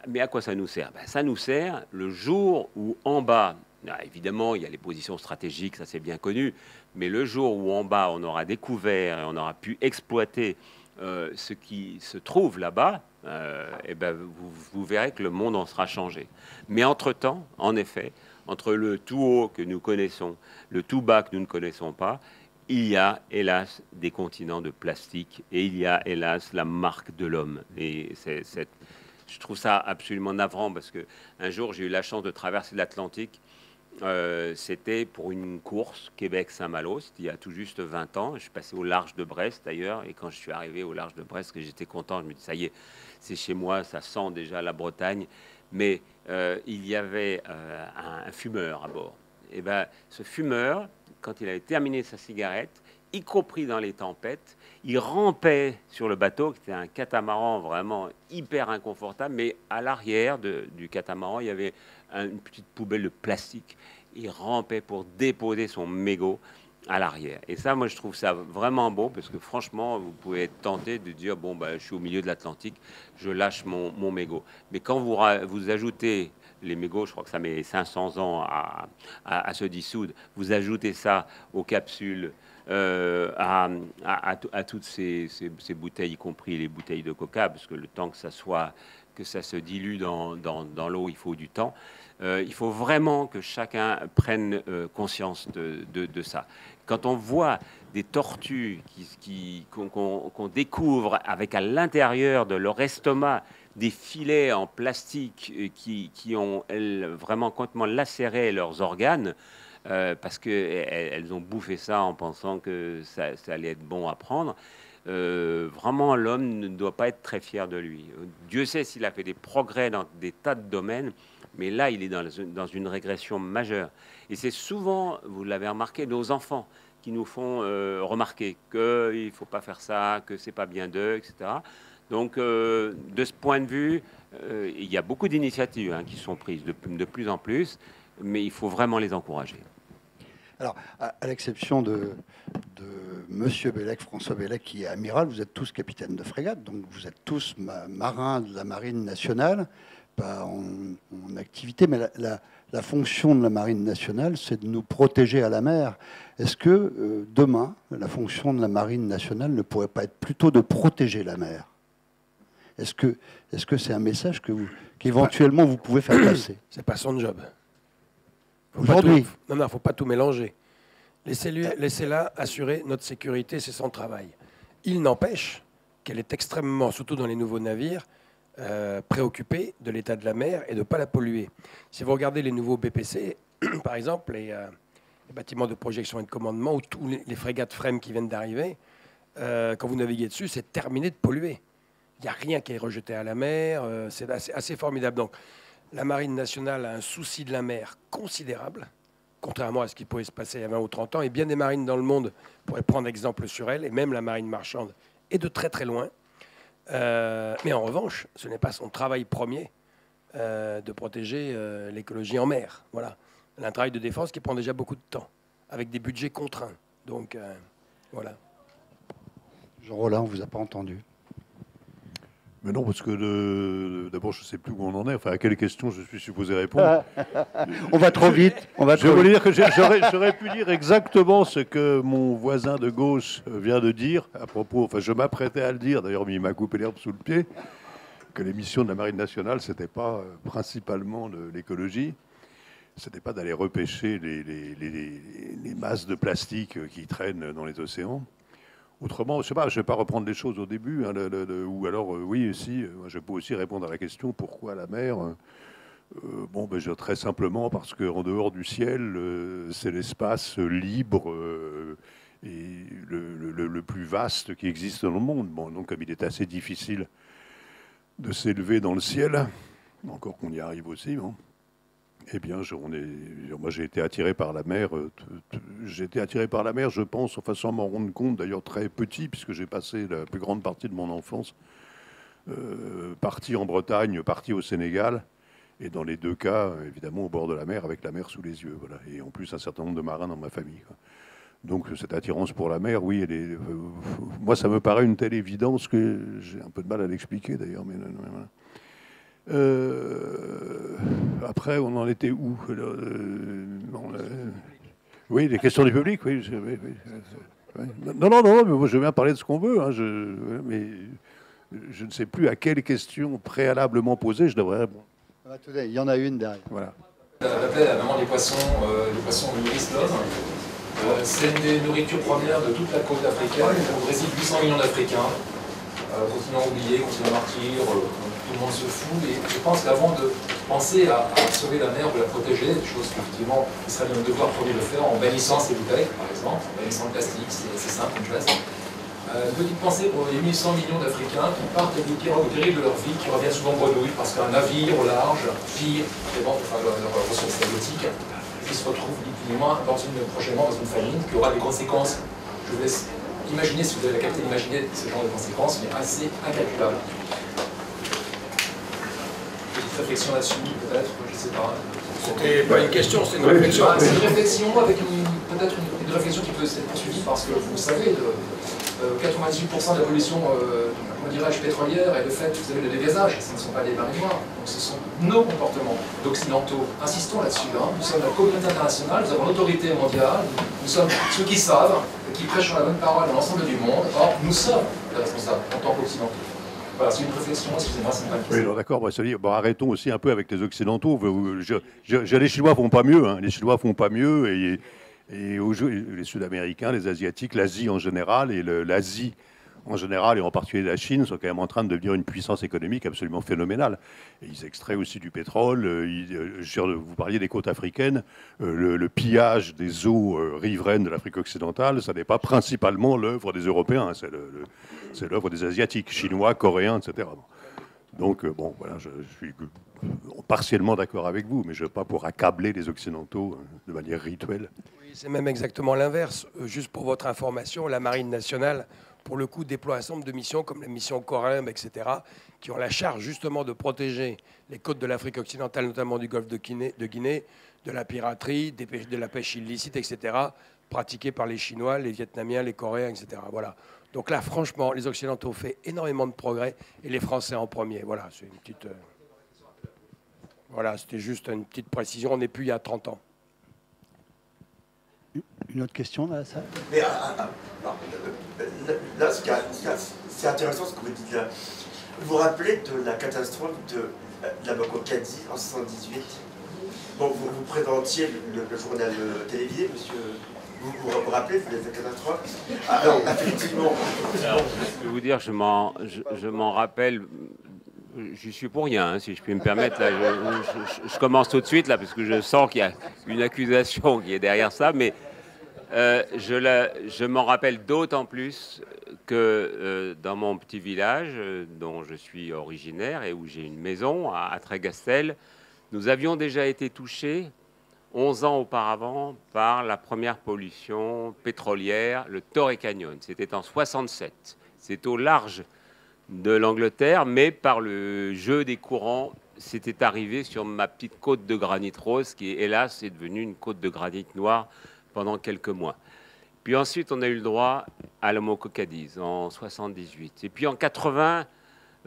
Mais à quoi ça nous sert? Ça nous sert le jour où en bas, évidemment, il y a les positions stratégiques, ça c'est bien connu, mais le jour où en bas, on aura découvert et on aura pu exploiter ce qui se trouve là-bas, vous verrez que le monde en sera changé. Mais entre-temps, en effet, entre le tout haut que nous connaissons, le tout bas que nous ne connaissons pas, il y a, hélas, des continents de plastique et il y a, hélas, la marque de l'homme. Et je trouve ça absolument navrant parce qu'un jour, j'ai eu la chance de traverser l'Atlantique. C'était pour une course Québec-Saint-Malo, c'était il y a tout juste 20 ans. Je suis passé au large de Brest d'ailleurs, et quand je suis arrivé au large de Brest, que j'étais content, je me dis ça y est, c'est chez moi, ça sent déjà la Bretagne. Mais il y avait un fumeur à bord. Et ce fumeur, quand il avait terminé sa cigarette, y compris dans les tempêtes, il rampait sur le bateau, qui était un catamaran vraiment hyper inconfortable, mais à l'arrière du catamaran, il y avait une petite poubelle de plastique. Il rampait pour déposer son mégot à l'arrière. Et ça, moi, je trouve ça vraiment beau, parce que franchement, vous pouvez être tenté de dire, bon, je suis au milieu de l'Atlantique, je lâche mon mégot. Mais quand vous ajoutez les mégots, je crois que ça met 500 ans à se dissoudre, vous ajoutez ça aux capsules, à toutes ces bouteilles, y compris les bouteilles de coca, parce que le temps que ça soit que ça se dilue dans l'eau, il faut du temps. Il faut vraiment que chacun prenne conscience de ça. Quand on voit des tortues qu'on découvre avec à l'intérieur de leur estomac des filets en plastique qui ont vraiment complètement lacéré leurs organes, parce qu'elles ont bouffé ça en pensant que ça allait être bon à prendre, vraiment l'homme ne doit pas être très fier de lui. Dieu sait s'il a fait des progrès dans des tas de domaines, mais là il est dans une régression majeure. Et c'est souvent, vous l'avez remarqué, nos enfants qui nous font remarquer qu'il ne faut pas faire ça, que c'est pas bien d'eux, etc. Donc de ce point de vue, il y a beaucoup d'initiatives qui sont prises de plus en plus, mais il faut vraiment les encourager. Alors, à l'exception de Monsieur Bellec, François Bellec, qui est amiral, vous êtes tous capitaines de frégate, donc vous êtes tous marins de la Marine nationale, pas en activité, mais la fonction de la Marine nationale, c'est de nous protéger à la mer. Est-ce que demain, la fonction de la Marine nationale ne pourrait pas être plutôt de protéger la mer? Est-ce que c'est un message qu'éventuellement vous pouvez faire passer? C'est pas son job. Aujourd'hui. Non, il ne faut pas tout mélanger. Laissez-la assurer notre sécurité, c'est son travail. Il n'empêche qu'elle est extrêmement, surtout dans les nouveaux navires, préoccupée de l'état de la mer et de ne pas la polluer. Si vous regardez les nouveaux BPC, par exemple, les bâtiments de projection et de commandement, ou tous les frégates FREMM qui viennent d'arriver, quand vous naviguez dessus, c'est terminé de polluer. Il n'y a rien qui est rejeté à la mer, c'est assez formidable. Donc, la Marine nationale a un souci de la mer considérable, contrairement à ce qui pouvait se passer il y a 20 ou 30 ans. Et bien des marines dans le monde pourraient prendre exemple sur elle, et même la marine marchande est de très très loin. Mais en revanche, ce n'est pas son travail premier de protéger l'écologie en mer. Voilà. Elle a un travail de défense qui prend déjà beaucoup de temps, avec des budgets contraints. Donc, voilà. Jean Rollin, on ne vous a pas entendu. Mais non, parce que d'abord, je ne sais plus où on en est. Enfin, à quelle question je suis supposé répondre? On va trop vite. Je vais vous dire que j'aurais pu dire exactement ce que mon voisin de gauche vient de dire à propos. Enfin, je m'apprêtais à le dire. D'ailleurs, il m'a coupé l'herbe sous le pied. Que les missions de la Marine nationale, c'était pas principalement de l'écologie. C'était pas d'aller repêcher les masses de plastique qui traînent dans les océans. Autrement, je sais pas, je ne vais pas reprendre les choses au début, ou alors, oui, si, je peux aussi répondre à la question pourquoi la mer. Bon, ben, très simplement parce qu'en dehors du ciel, c'est l'espace libre et le plus vaste qui existe dans le monde. Bon, donc, comme il est assez difficile de s'élever dans le ciel, encore qu'on y arrive aussi, hein, eh bien, moi, j'ai été attiré par la mer. J'ai été attiré par la mer, je pense, enfin, sans m'en rendre compte, d'ailleurs très petit, puisque j'ai passé la plus grande partie de mon enfance parti en Bretagne, parti au Sénégal, et dans les deux cas, évidemment, au bord de la mer, avec la mer sous les yeux. Voilà. Et en plus, un certain nombre de marins dans ma famille, quoi. Donc, cette attirance pour la mer, oui, moi, ça me paraît une telle évidence que j'ai un peu de mal à l'expliquer, d'ailleurs. Mais voilà. Après, on en était où? Oui, les questions du public, oui. Non, mais moi, je veux bien parler de ce qu'on veut. Hein, mais je ne sais plus à quelle question préalablement posée je devrais répondre. Il y en a une derrière. Voilà. L'appel à la maman des poissons nourrissent l'homme. C'est une des nourritures premières de toute la côte africaine. On réside 800 millions d'Africains, continent oublié, continent martyr. Tout le monde se fout, et je pense qu'avant de penser à sauver la mer ou la protéger, des choses qu'effectivement, il serait de notre devoir premier de faire en bannissant ces bouteilles, par exemple, en bannissant le plastique, c'est simple, une geste. Petite pensée pour les 1100 millions d'Africains qui partent éduquer au péril de leur vie, qui reviennent souvent bredouilles parce qu'un navire au large, pire, leurs ressources halieutiques, qui se retrouvent ni plus ni moins prochainement dans une famine qui aura des conséquences, je vous laisse imaginer, si vous avez la capacité d'imaginer ce genre de conséquences, mais assez incalculables. Réflexion là-dessus, peut-être, je ne sais pas. C'était pas une question, c'est une réflexion. C'est une réflexion avec peut-être une réflexion qui peut être poursuivie parce que vous savez, 98% de la pollution, comment dirais-je, pétrolière est le fait, vous savez, le dégazage. Ce ne sont pas des marées noires. Donc ce sont nos comportements d'occidentaux. Insistons là-dessus. Hein. Nous sommes la communauté internationale, nous avons l'autorité mondiale, nous sommes ceux qui savent, qui prêchent la bonne parole dans l'ensemble du monde. Or, nous sommes les responsables en tant qu'occidentaux. Voilà, c'est une réflexion, excusez-moi, c'est pas une question. Oui, non, d'accord, bon, arrêtons aussi un peu avec les Occidentaux. Les Chinois font pas mieux, hein. Les Chinois font pas mieux, et les Sud-Américains, les Asiatiques, l'Asie en général, et l'Asie en général, et en particulier la Chine, sont quand même en train de devenir une puissance économique absolument phénoménale. Et ils extraient aussi du pétrole. Vous parliez des côtes africaines. Le pillage des eaux riveraines de l'Afrique occidentale, ça n'est pas principalement l'œuvre des Européens, c'est l'œuvre des Asiatiques, Chinois, Coréens, etc. Donc, bon, voilà, je suis partiellement d'accord avec vous, mais je ne veux pas pour accabler les Occidentaux de manière rituelle. Oui, c'est même exactement l'inverse. Juste pour votre information, la Marine nationale, pour le coup, déploie un certain nombre de missions, comme la mission Corimbe, etc., qui ont la charge justement de protéger les côtes de l'Afrique occidentale, notamment du golfe de Guinée, de la piraterie, de la pêche illicite, etc., pratiquée par les Chinois, les Vietnamiens, les Coréens, etc. Voilà. Donc là, franchement, les Occidentaux ont fait énormément de progrès, et les Français en premier. Voilà, c'est une petite... Voilà, c'était juste une petite précision. On n'est plus il y a 30 ans. Une autre question là, ça? Mais là, c'est intéressant ce que vous dites là. Vous vous rappelez de la catastrophe de la Bococadie en 1978? Bon, vous présentiez le journal télévisé, monsieur. Vous vous rappelez de cette catastrophe? Alors, effectivement. Alors, je peux vous dire, je m'en rappelle. J'y suis pour rien, hein, si je puis me permettre. Là, je commence tout de suite, là, parce que je sens qu'il y a une accusation qui est derrière ça, mais je m'en rappelle d'autant plus que dans mon petit village, dont je suis originaire et où j'ai une maison, à Trégastel, nous avions déjà été touchés 11 ans auparavant par la première pollution pétrolière, le Torrey Canyon. C'était en 67. C'est au large de l'Angleterre, mais par le jeu des courants, c'était arrivé sur ma petite côte de granit rose, qui, hélas, est devenue une côte de granit noir pendant quelques mois. Puis ensuite, on a eu le droit à la Mococadiz en 78. Et puis en 80,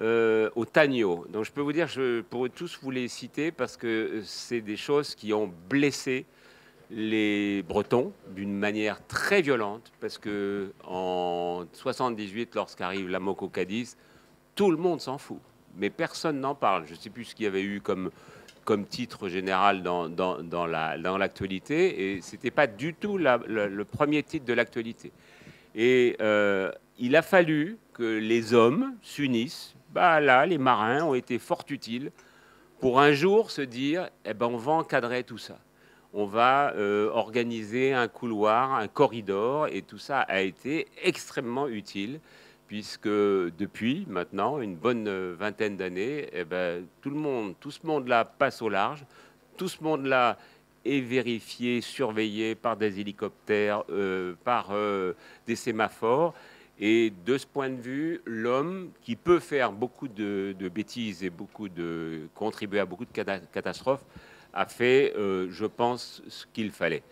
au Tagno. Donc je peux vous dire, je pourrais tous vous les citer parce que c'est des choses qui ont blessé les Bretons d'une manière très violente, parce que en 78, lorsqu'arrive la Mococadiz, tout le monde s'en fout, mais personne n'en parle. Je ne sais plus ce qu'il y avait eu comme titre général dans l'actualité, et ce n'était pas du tout le premier titre de l'actualité. Et il a fallu que les hommes s'unissent. Bah là, les marins ont été fort utiles pour un jour se dire, eh ben, on va encadrer tout ça. On va organiser un couloir, un corridor, et tout ça a été extrêmement utile, puisque depuis maintenant une bonne vingtaine d'années, eh ben, tout ce monde-là passe au large, tout ce monde-là est vérifié, surveillé par des hélicoptères, par des sémaphores. Et de ce point de vue, l'homme, qui peut faire beaucoup de bêtises et contribuer à beaucoup de catastrophes, a fait, je pense, ce qu'il fallait.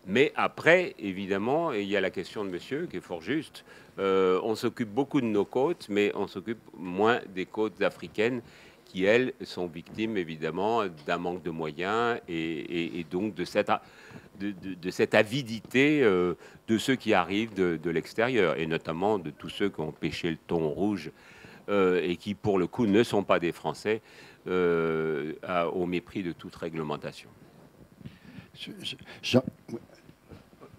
Mais après, évidemment, il y a la question de monsieur, qui est fort juste. On s'occupe beaucoup de nos côtes, mais on s'occupe moins des côtes africaines, qui, elles, sont victimes, évidemment, d'un manque de moyens et donc de cette avidité de ceux qui arrivent de l'extérieur, et notamment de tous ceux qui ont pêché le thon rouge et qui, pour le coup, ne sont pas des Français, au mépris de toute réglementation.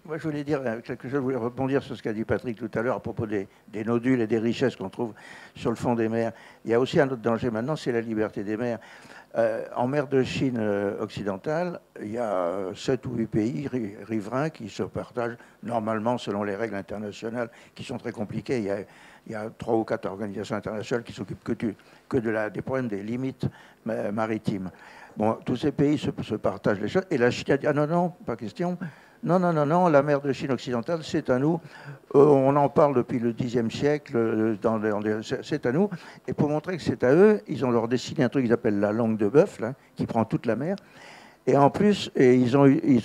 Moi, je voulais dire quelque chose, je voulais rebondir sur ce qu'a dit Patrick tout à l'heure à propos des nodules et des richesses qu'on trouve sur le fond des mers. Il y a aussi un autre danger maintenant, c'est la liberté des mers. En mer de Chine occidentale, il y a 7 ou 8 pays riverains qui se partagent normalement selon les règles internationales qui sont très compliquées. Il y a 3 ou 4 organisations internationales qui s'occupent des problèmes des limites maritimes. Bon, tous ces pays se partagent les choses. Et la Chine a dit, ah non, pas question. Non, la mer de Chine occidentale, c'est à nous. On en parle depuis le Xe siècle, c'est à nous. Et pour montrer que c'est à eux, ils ont leur dessiné un truc qu'ils appellent la langue de bœuf, là, qui prend toute la mer. Et en plus, ils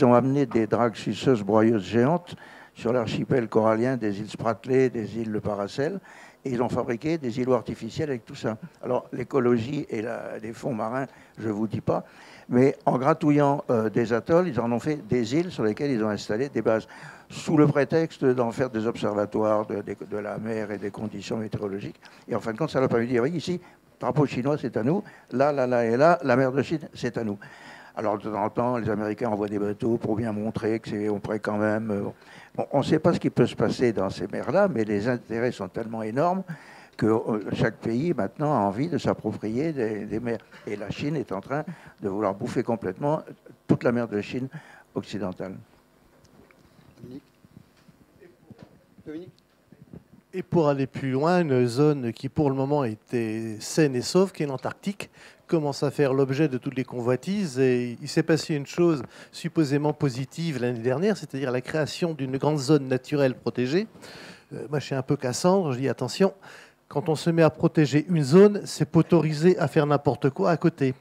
ont amené des dragues suceuses broyeuses géantes sur l'archipel corallien des îles Spratly, des îles Le Paracel. Et ils ont fabriqué des îlots artificiels avec tout ça. Alors, l'écologie et les fonds marins, je ne vous dis pas. Mais en gratouillant des atolls, ils en ont fait des îles sur lesquelles ils ont installé des bases, sous le prétexte d'en faire des observatoires de la mer et des conditions météorologiques. Et en fin de compte, ça leur a permis de dire, oui, ici, drapeau chinois, c'est à nous. Là, là, là et là, la mer de Chine, c'est à nous. Alors, de temps en temps, les Américains envoient des bateaux pour bien montrer qu'on pourrait quand même... on ne sait pas ce qui peut se passer dans ces mers-là, mais les intérêts sont tellement énormes que chaque pays, maintenant, a envie de s'approprier des mers. Et la Chine est en train de vouloir bouffer complètement toute la mer de Chine occidentale. Dominique ? Et pour aller plus loin, une zone qui pour le moment était saine et sauve, qui est l'Antarctique, commence à faire l'objet de toutes les convoitises. Et il s'est passé une chose supposément positive l'année dernière, c'est-à-dire la création d'une grande zone naturelle protégée. Moi, je suis un peu Cassandre, je dis attention, quand on se met à protéger une zone, c'est pas autorisé à faire n'importe quoi à côté.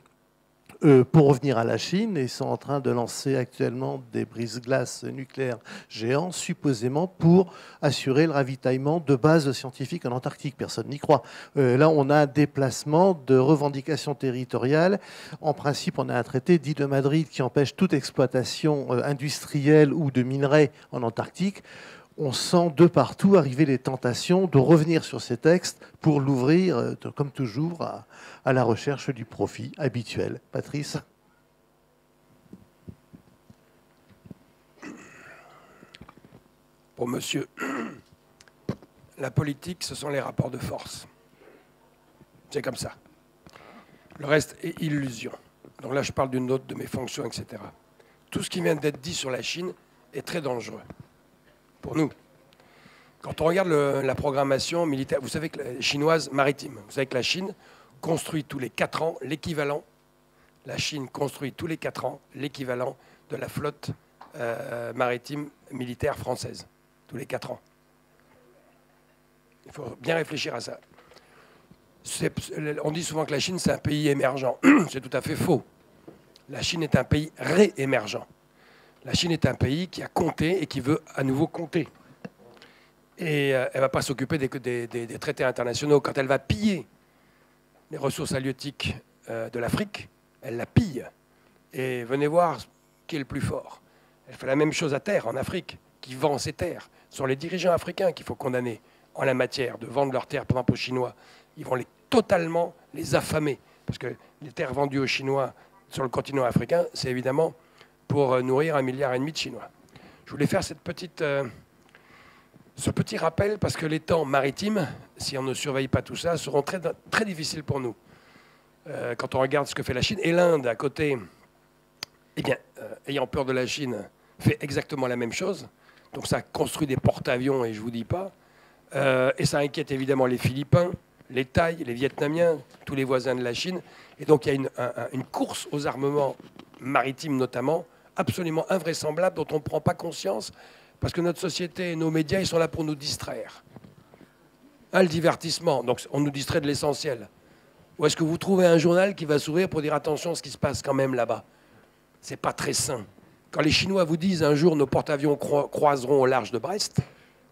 Pour revenir à la Chine, ils sont en train de lancer actuellement des brise-glaces nucléaires géants, supposément pour assurer le ravitaillement de bases scientifiques en Antarctique. Personne n'y croit. Là, on a un déplacement de revendications territoriales. En principe, on a un traité dit de Madrid qui empêche toute exploitation industrielle ou de minerais en Antarctique. On sent de partout arriver les tentations de revenir sur ces textes pour l'ouvrir, comme toujours, à la recherche du profit habituel. Patrice ? Pour monsieur, la politique, ce sont les rapports de force. C'est comme ça. Le reste est illusion. Donc là, je parle d'une autre de mes fonctions, etc. Tout ce qui vient d'être dit sur la Chine est très dangereux. Pour nous. Quand on regarde la programmation militaire, vous savez que la chinoise maritime, vous savez que la Chine construit tous les 4 ans l'équivalent. La Chine construit tous les 4 ans l'équivalent de la flotte maritime militaire française. Tous les 4 ans. Il faut bien réfléchir à ça. On dit souvent que la Chine, c'est un pays émergent. C'est tout à fait faux. La Chine est un pays réémergent. La Chine est un pays qui a compté et qui veut à nouveau compter. Et elle ne va pas s'occuper des traités internationaux. Quand elle va piller les ressources halieutiques de l'Afrique, elle la pille. Et venez voir qui est le plus fort. Elle fait la même chose à terre, en Afrique, qui vend ses terres. Ce sont les dirigeants africains qu'il faut condamner en la matière de vendre leurs terres, par exemple, aux Chinois. Ils vont totalement les affamer. Parce que les terres vendues aux Chinois sur le continent africain, c'est évidemment pour nourrir 1,5 milliard de Chinois. Je voulais faire ce petit rappel parce que les temps maritimes, si on ne surveille pas tout ça, seront très, très difficiles pour nous. Quand on regarde ce que fait la Chine, et l'Inde à côté, eh bien, ayant peur de la Chine, fait exactement la même chose. Donc ça construit des porte-avions, et je ne vous dis pas. Et ça inquiète évidemment les Philippins, les Thaïs, les Vietnamiens, tous les voisins de la Chine. Et donc il y a une course aux armements maritimes notamment, absolument invraisemblable, dont on ne prend pas conscience, parce que notre société et nos médias, ils sont là pour nous distraire. Le divertissement, donc on nous distrait de l'essentiel. Ou est-ce que vous trouvez un journal qui va s'ouvrir pour dire attention à ce qui se passe quand même là-bas? C'est pas très sain. Quand les Chinois vous disent un jour nos porte-avions croiseront au large de Brest,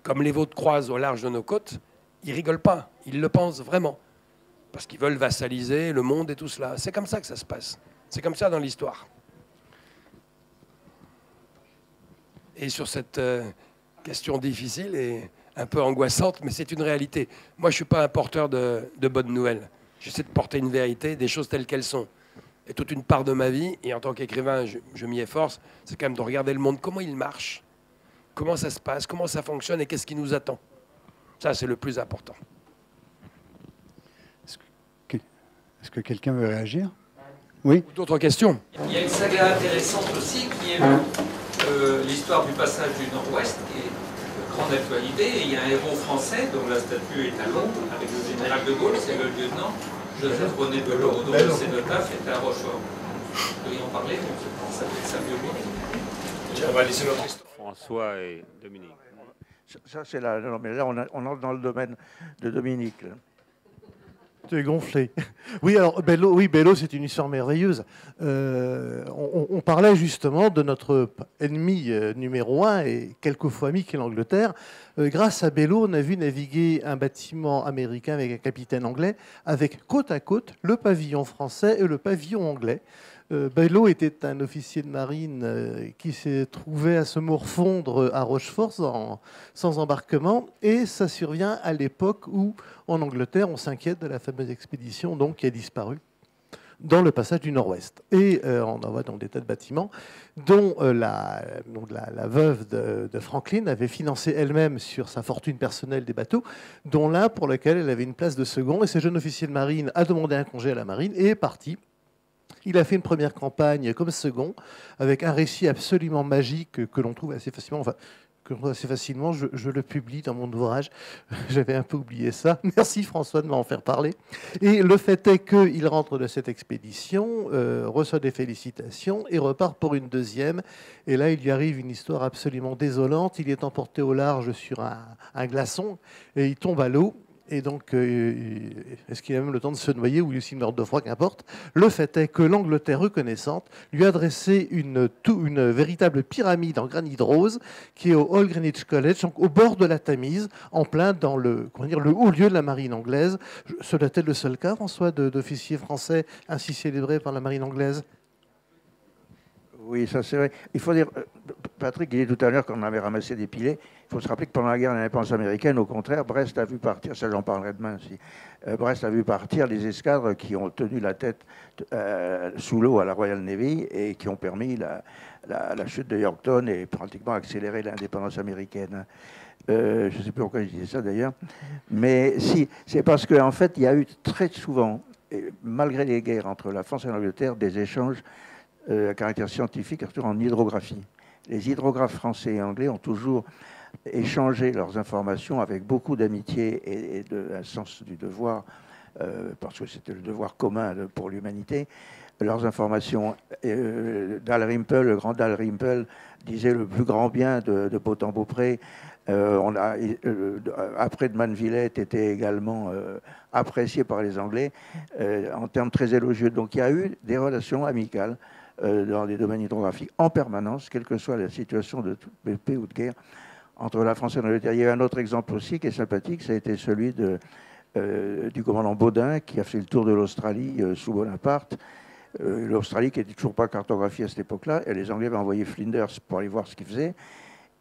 comme les vôtres croisent au large de nos côtes, ils rigolent pas, ils le pensent vraiment. Parce qu'ils veulent vassaliser le monde et tout cela. C'est comme ça que ça se passe. C'est comme ça dans l'histoire. Et sur cette question difficile et un peu angoissante, mais c'est une réalité. Moi, je ne suis pas un porteur de bonnes nouvelles. J'essaie de porter une vérité, des choses telles qu'elles sont. Et toute une part de ma vie, et en tant qu'écrivain, je m'y efforce, c'est quand même de regarder le monde, comment il marche, comment ça se passe, comment ça fonctionne et qu'est-ce qui nous attend. Ça, c'est le plus important. Est-ce que quelqu'un veut réagir? Oui. D'autres questions? Il y a une saga intéressante aussi qui est l'histoire du passage du Nord-Ouest, qui est de grande actualité. Et il y a un héros français dont la statue est à Londres, avec le général de Gaulle, c'est le lieutenant Joseph René Belot, dont le cénotaphe est à Rochefort. Vous pourriez en parler, donc ça fait sa biographie. On va laisser notre histoire. François et Dominique. Ça, c'est là. Non, mais là, on entre dans le domaine de Dominique. Là. Tu es gonflé. Oui, alors Bello, c'est une histoire merveilleuse. On parlait justement de notre ennemi numéro 1 et quelquefois ami qui est l'Angleterre. Grâce à Bello, on a vu naviguer un bâtiment américain avec un capitaine anglais, avec côte à côte le pavillon français et le pavillon anglais. Baillot était un officier de marine qui s'est trouvé à se morfondre à Rochefort sans embarquement, et ça survient à l'époque où, en Angleterre, on s'inquiète de la fameuse expédition donc, qui a disparu dans le passage du Nord-Ouest. Et on en voit dans des tas de bâtiments dont la veuve de Franklin avait financé elle-même sur sa fortune personnelle des bateaux, dont l'un pour lequel elle avait une place de second. Et ce jeune officier de marine a demandé un congé à la marine et est parti. Il a fait une première campagne comme second, avec un récit absolument magique que l'on trouve assez facilement. Enfin, que l'on trouve assez facilement. Je le publie dans mon ouvrage. J'avais un peu oublié ça. Merci François de m'en faire parler. Et le fait est qu'il rentre de cette expédition, reçoit des félicitations et repart pour une deuxième. Et là, il lui arrive une histoire absolument désolante. Il est emporté au large sur un glaçon et il tombe à l'eau. Et donc, est-ce qu'il a même le temps de se noyer ou s'il meurt de froid, qu'importe. Le fait est que l'Angleterre reconnaissante lui a dressé une véritable pyramide en granit rose qui est au Old Greenwich College, donc au bord de la Tamise, en plein dans le haut lieu de la marine anglaise. Ce doit être le seul cas, François, d'officiers français ainsi célébrés par la marine anglaise? Oui, ça c'est vrai. Il faut dire, Patrick disait tout à l'heure qu'on avait ramassé des pilets. Il faut se rappeler que pendant la guerre de l'indépendance américaine, au contraire, Brest a vu partir, ça j'en parlerai demain aussi, Brest a vu partir les escadres qui ont tenu la tête sous l'eau à la Royal Navy et qui ont permis la chute de Yorktown et pratiquement accéléré l'indépendance américaine. Je ne sais plus pourquoi je disais ça d'ailleurs. Mais si, c'est parce qu'en fait, il y a eu très souvent, malgré les guerres entre la France et l'Angleterre, des échanges à caractère scientifique, surtout en hydrographie. Les hydrographes français et anglais ont toujours échangé leurs informations avec beaucoup d'amitié et d'un sens du devoir, parce que c'était le devoir commun pour l'humanité. Leurs informations, Dalrymple, le grand Dalrymple, disait le plus grand bien de Beautemps-Beaupré. Après de Manvillette était également apprécié par les Anglais en termes très élogieux. Donc il y a eu des relations amicales dans les domaines hydrographiques en permanence, quelle que soit la situation de toute paix ou de guerre entre la France et l'Angleterre. Il y a un autre exemple aussi qui est sympathique, ça a été celui du commandant Baudin qui a fait le tour de l'Australie sous Bonaparte. L'Australie qui n'était toujours pas cartographiée à cette époque-là, et les Anglais avaient envoyé Flinders pour aller voir ce qu'il faisait.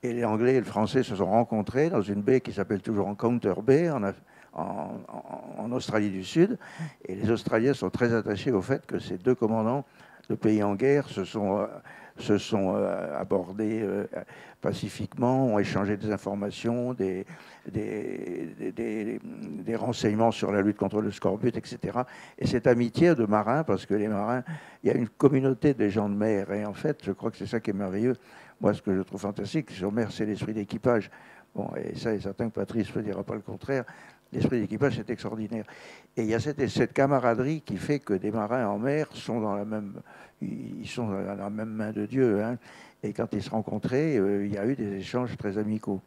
Et les Anglais et les Français se sont rencontrés dans une baie qui s'appelle toujours Encounter Bay, en Australie du Sud. Et les Australiens sont très attachés au fait que ces deux commandants de pays en guerre se sont abordés pacifiquement, ont échangé des informations, des renseignements sur la lutte contre le scorbut, etc. Et cette amitié de marins, parce que les marins, il y a une communauté des gens de mer, et en fait, je crois que c'est ça qui est merveilleux. Moi, ce que je trouve fantastique, sur mer, c'est l'esprit d'équipage. Bon, et ça est certain que Patrice ne dira pas le contraire. L'esprit d'équipage, c'est extraordinaire. Et il y a cette camaraderie qui fait que des marins en mer sont dans la même main de Dieu. Hein. Et quand ils se rencontraient, il y a eu des échanges très amicaux.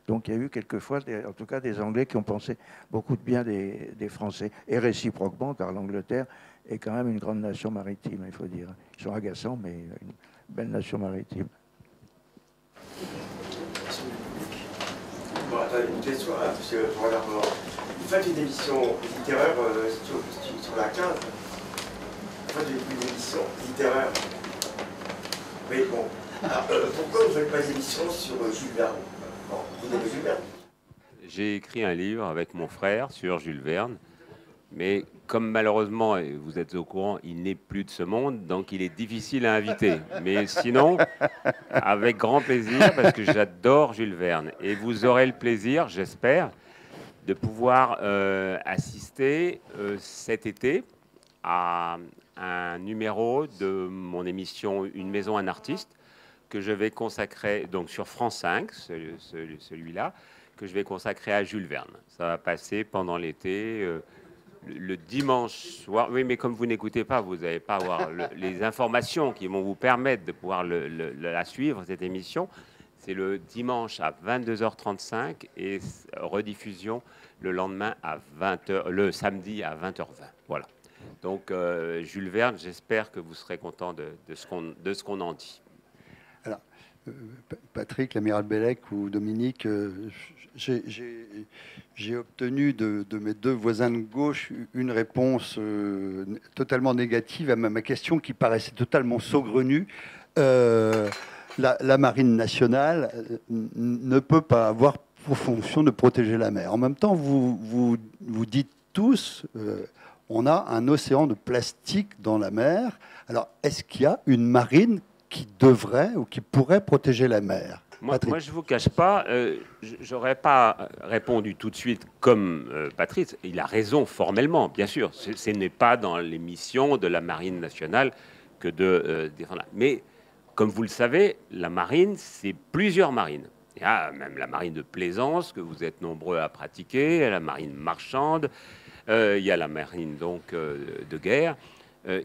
Donc il y a eu quelquefois, en tout cas, des Anglais qui ont pensé beaucoup de bien des Français. Et réciproquement, car l'Angleterre est quand même une grande nation maritime, il faut dire. Ils sont agaçants, mais une belle nation maritime. Bon, attendez, une question, hein, parce que je regarde. Vous faites une émission littéraire sur la 15. Vous faites une émission littéraire. Oui, bon. Alors, pourquoi vous ne faites pas d'émission sur Jules Verne? Bon, vous n'avez Jules Verne. J'ai écrit un livre avec mon frère sur Jules Verne, mais comme malheureusement, et vous êtes au courant, il n'est plus de ce monde, donc il est difficile à inviter. Mais sinon, avec grand plaisir, parce que j'adore Jules Verne. Et vous aurez le plaisir, j'espère, de pouvoir assister cet été à un numéro de mon émission Une maison, un artiste, que je vais consacrer donc sur France 5, celui-là, que je vais consacrer à Jules Verne. Ça va passer pendant l'été, le dimanche soir. Oui, mais comme vous n'écoutez pas, vous n'allez pas avoir les informations qui vont vous permettre de pouvoir la suivre, cette émission. C'est le dimanche à 22h35 et rediffusion le lendemain à 20h, le samedi à 20h20. Voilà. Donc, Jules Verne, j'espère que vous serez content de ce qu'on en dit. Alors, Patrick, l'amiral Bellec ou Dominique, j'ai obtenu de mes deux voisins de gauche une réponse totalement négative à ma question qui paraissait totalement saugrenue. La Marine nationale ne peut pas avoir pour fonction de protéger la mer. En même temps, vous dites tous, on a un océan de plastique dans la mer. Alors, est-ce qu'il y a une marine qui devrait ou qui pourrait protéger la mer? Moi, je ne vous cache pas, je n'aurais pas répondu tout de suite comme Patrice. Il a raison formellement, bien sûr. Ce n'est pas dans les missions de la Marine nationale que de défendre. Mais comme vous le savez, la marine, c'est plusieurs marines. Il y a même la marine de plaisance que vous êtes nombreux à pratiquer, la marine marchande, il y a la marine donc de guerre.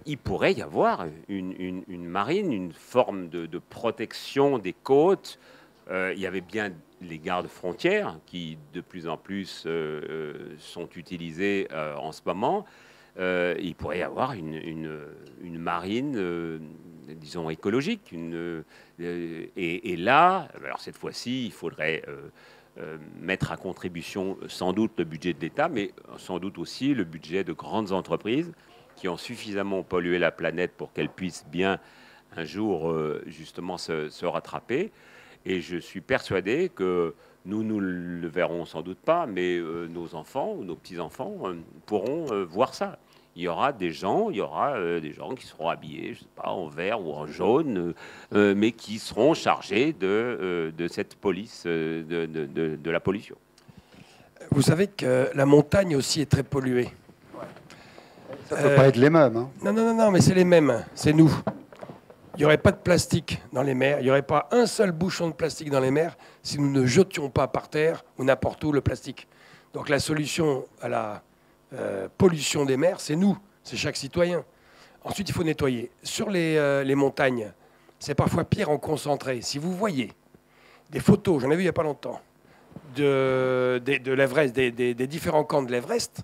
Il pourrait y avoir une marine, une forme de protection des côtes. Il y avait bien les gardes frontières qui de plus en plus sont utilisés en ce moment. Il pourrait y avoir une marine, disons, écologique. Et là, alors cette fois-ci, il faudrait mettre à contribution sans doute le budget de l'État, mais sans doute aussi le budget de grandes entreprises qui ont suffisamment pollué la planète pour qu'elles puissent bien un jour justement se rattraper. Et je suis persuadé que nous le verrons sans doute pas, mais nos enfants ou nos petits-enfants pourront voir ça. Il y aura des gens qui seront habillés, je sais pas, en vert ou en jaune, mais qui seront chargés de cette police, de la pollution. Vous savez que la montagne aussi est très polluée. Ça ne peut pas être les mêmes. Hein. Non, mais c'est les mêmes. C'est nous. Il n'y aurait pas de plastique dans les mers. Il n'y aurait pas un seul bouchon de plastique dans les mers si nous ne jetions pas par terre ou n'importe où le plastique. Donc la solution à la pollution des mers, c'est nous, c'est chaque citoyen. Ensuite, il faut nettoyer. Sur les montagnes, c'est parfois pire en concentré. Si vous voyez des photos, j'en ai vu il n'y a pas longtemps, de l'Everest, des différents camps de l'Everest,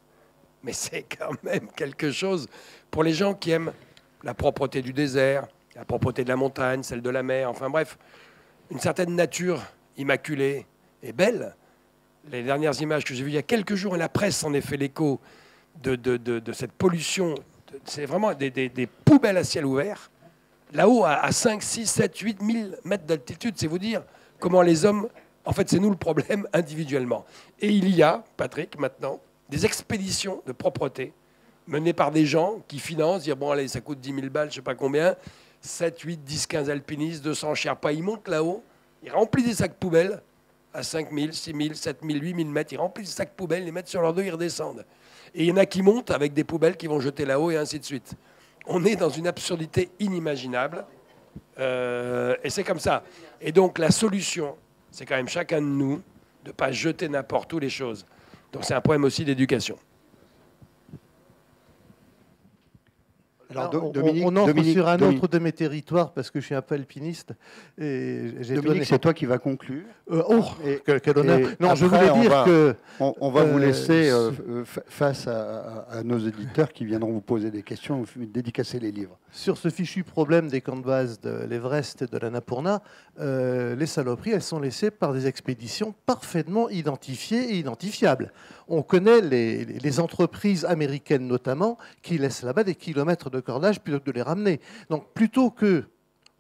mais c'est quand même quelque chose pour les gens qui aiment la propreté du désert, la propreté de la montagne, celle de la mer, enfin bref, une certaine nature immaculée et belle. Les dernières images que j'ai vues il y a quelques jours, et la presse en est fait l'écho de cette pollution, c'est vraiment des poubelles à ciel ouvert, là-haut à 5, 6, 7, 8 000 mètres d'altitude, c'est vous dire comment les hommes, en fait c'est nous le problème individuellement. Et il y a, Patrick, maintenant, des expéditions de propreté menées par des gens qui financent, dire bon allez, ça coûte 10 000 balles, je ne sais pas combien, 7, 8, 10, 15 alpinistes, 200 Sherpas, ils montent là-haut, ils remplissent des sacs poubelles à 5 000, 6 000, 7 000, 8 000 mètres, ils remplissent des sacs poubelles, ils les mettent sur leur dos, ils redescendent. Et il y en a qui montent avec des poubelles qui vont jeter là-haut et ainsi de suite. On est dans une absurdité inimaginable et c'est comme ça. Et donc la solution, c'est quand même chacun de nous de ne pas jeter n'importe où les choses. Donc c'est un problème aussi d'éducation. Alors, on entre sur un autre de mes territoires parce que je suis un peu alpiniste. Et Dominique, c'est toi qui vas conclure. Quel honneur. Non, je voulais dire que... On va vous laisser face à nos éditeurs qui viendront vous poser des questions, vous dédicacer les livres. Sur ce fichu problème des camps de base de l'Everest et de l'Annapurna, les saloperies, elles sont laissées par des expéditions parfaitement identifiées et identifiables. On connaît les entreprises américaines notamment qui laissent là-bas des kilomètres de cordage plutôt que de les ramener. Donc plutôt que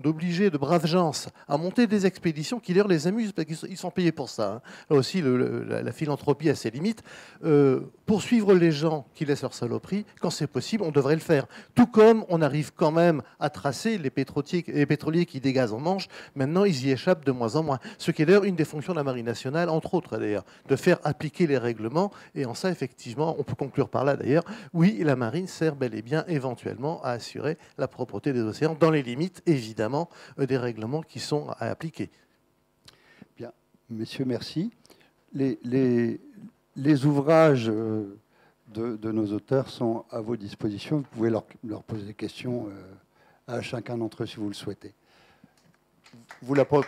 d'obliger de braves gens à monter des expéditions qui d'ailleurs les amusent, parce qu'ils sont payés pour ça. Hein. Là aussi, la philanthropie a ses limites. Poursuivre les gens qui laissent leur saloperie, quand c'est possible, on devrait le faire. Tout comme on arrive quand même à tracer les pétroliers qui dégazent en Manche. Maintenant, ils y échappent de moins en moins. Ce qui est d'ailleurs une des fonctions de la Marine nationale, entre autres d'ailleurs, de faire appliquer les règlements. Et en ça, effectivement, on peut conclure par là d'ailleurs, oui, la Marine sert bel et bien éventuellement à assurer la propreté des océans, dans les limites, évidemment, des règlements qui sont à appliquer. Bien, messieurs, merci. Les ouvrages de nos auteurs sont à vos dispositions. Vous pouvez leur poser des questions à chacun d'entre eux si vous le souhaitez. Vous la posez.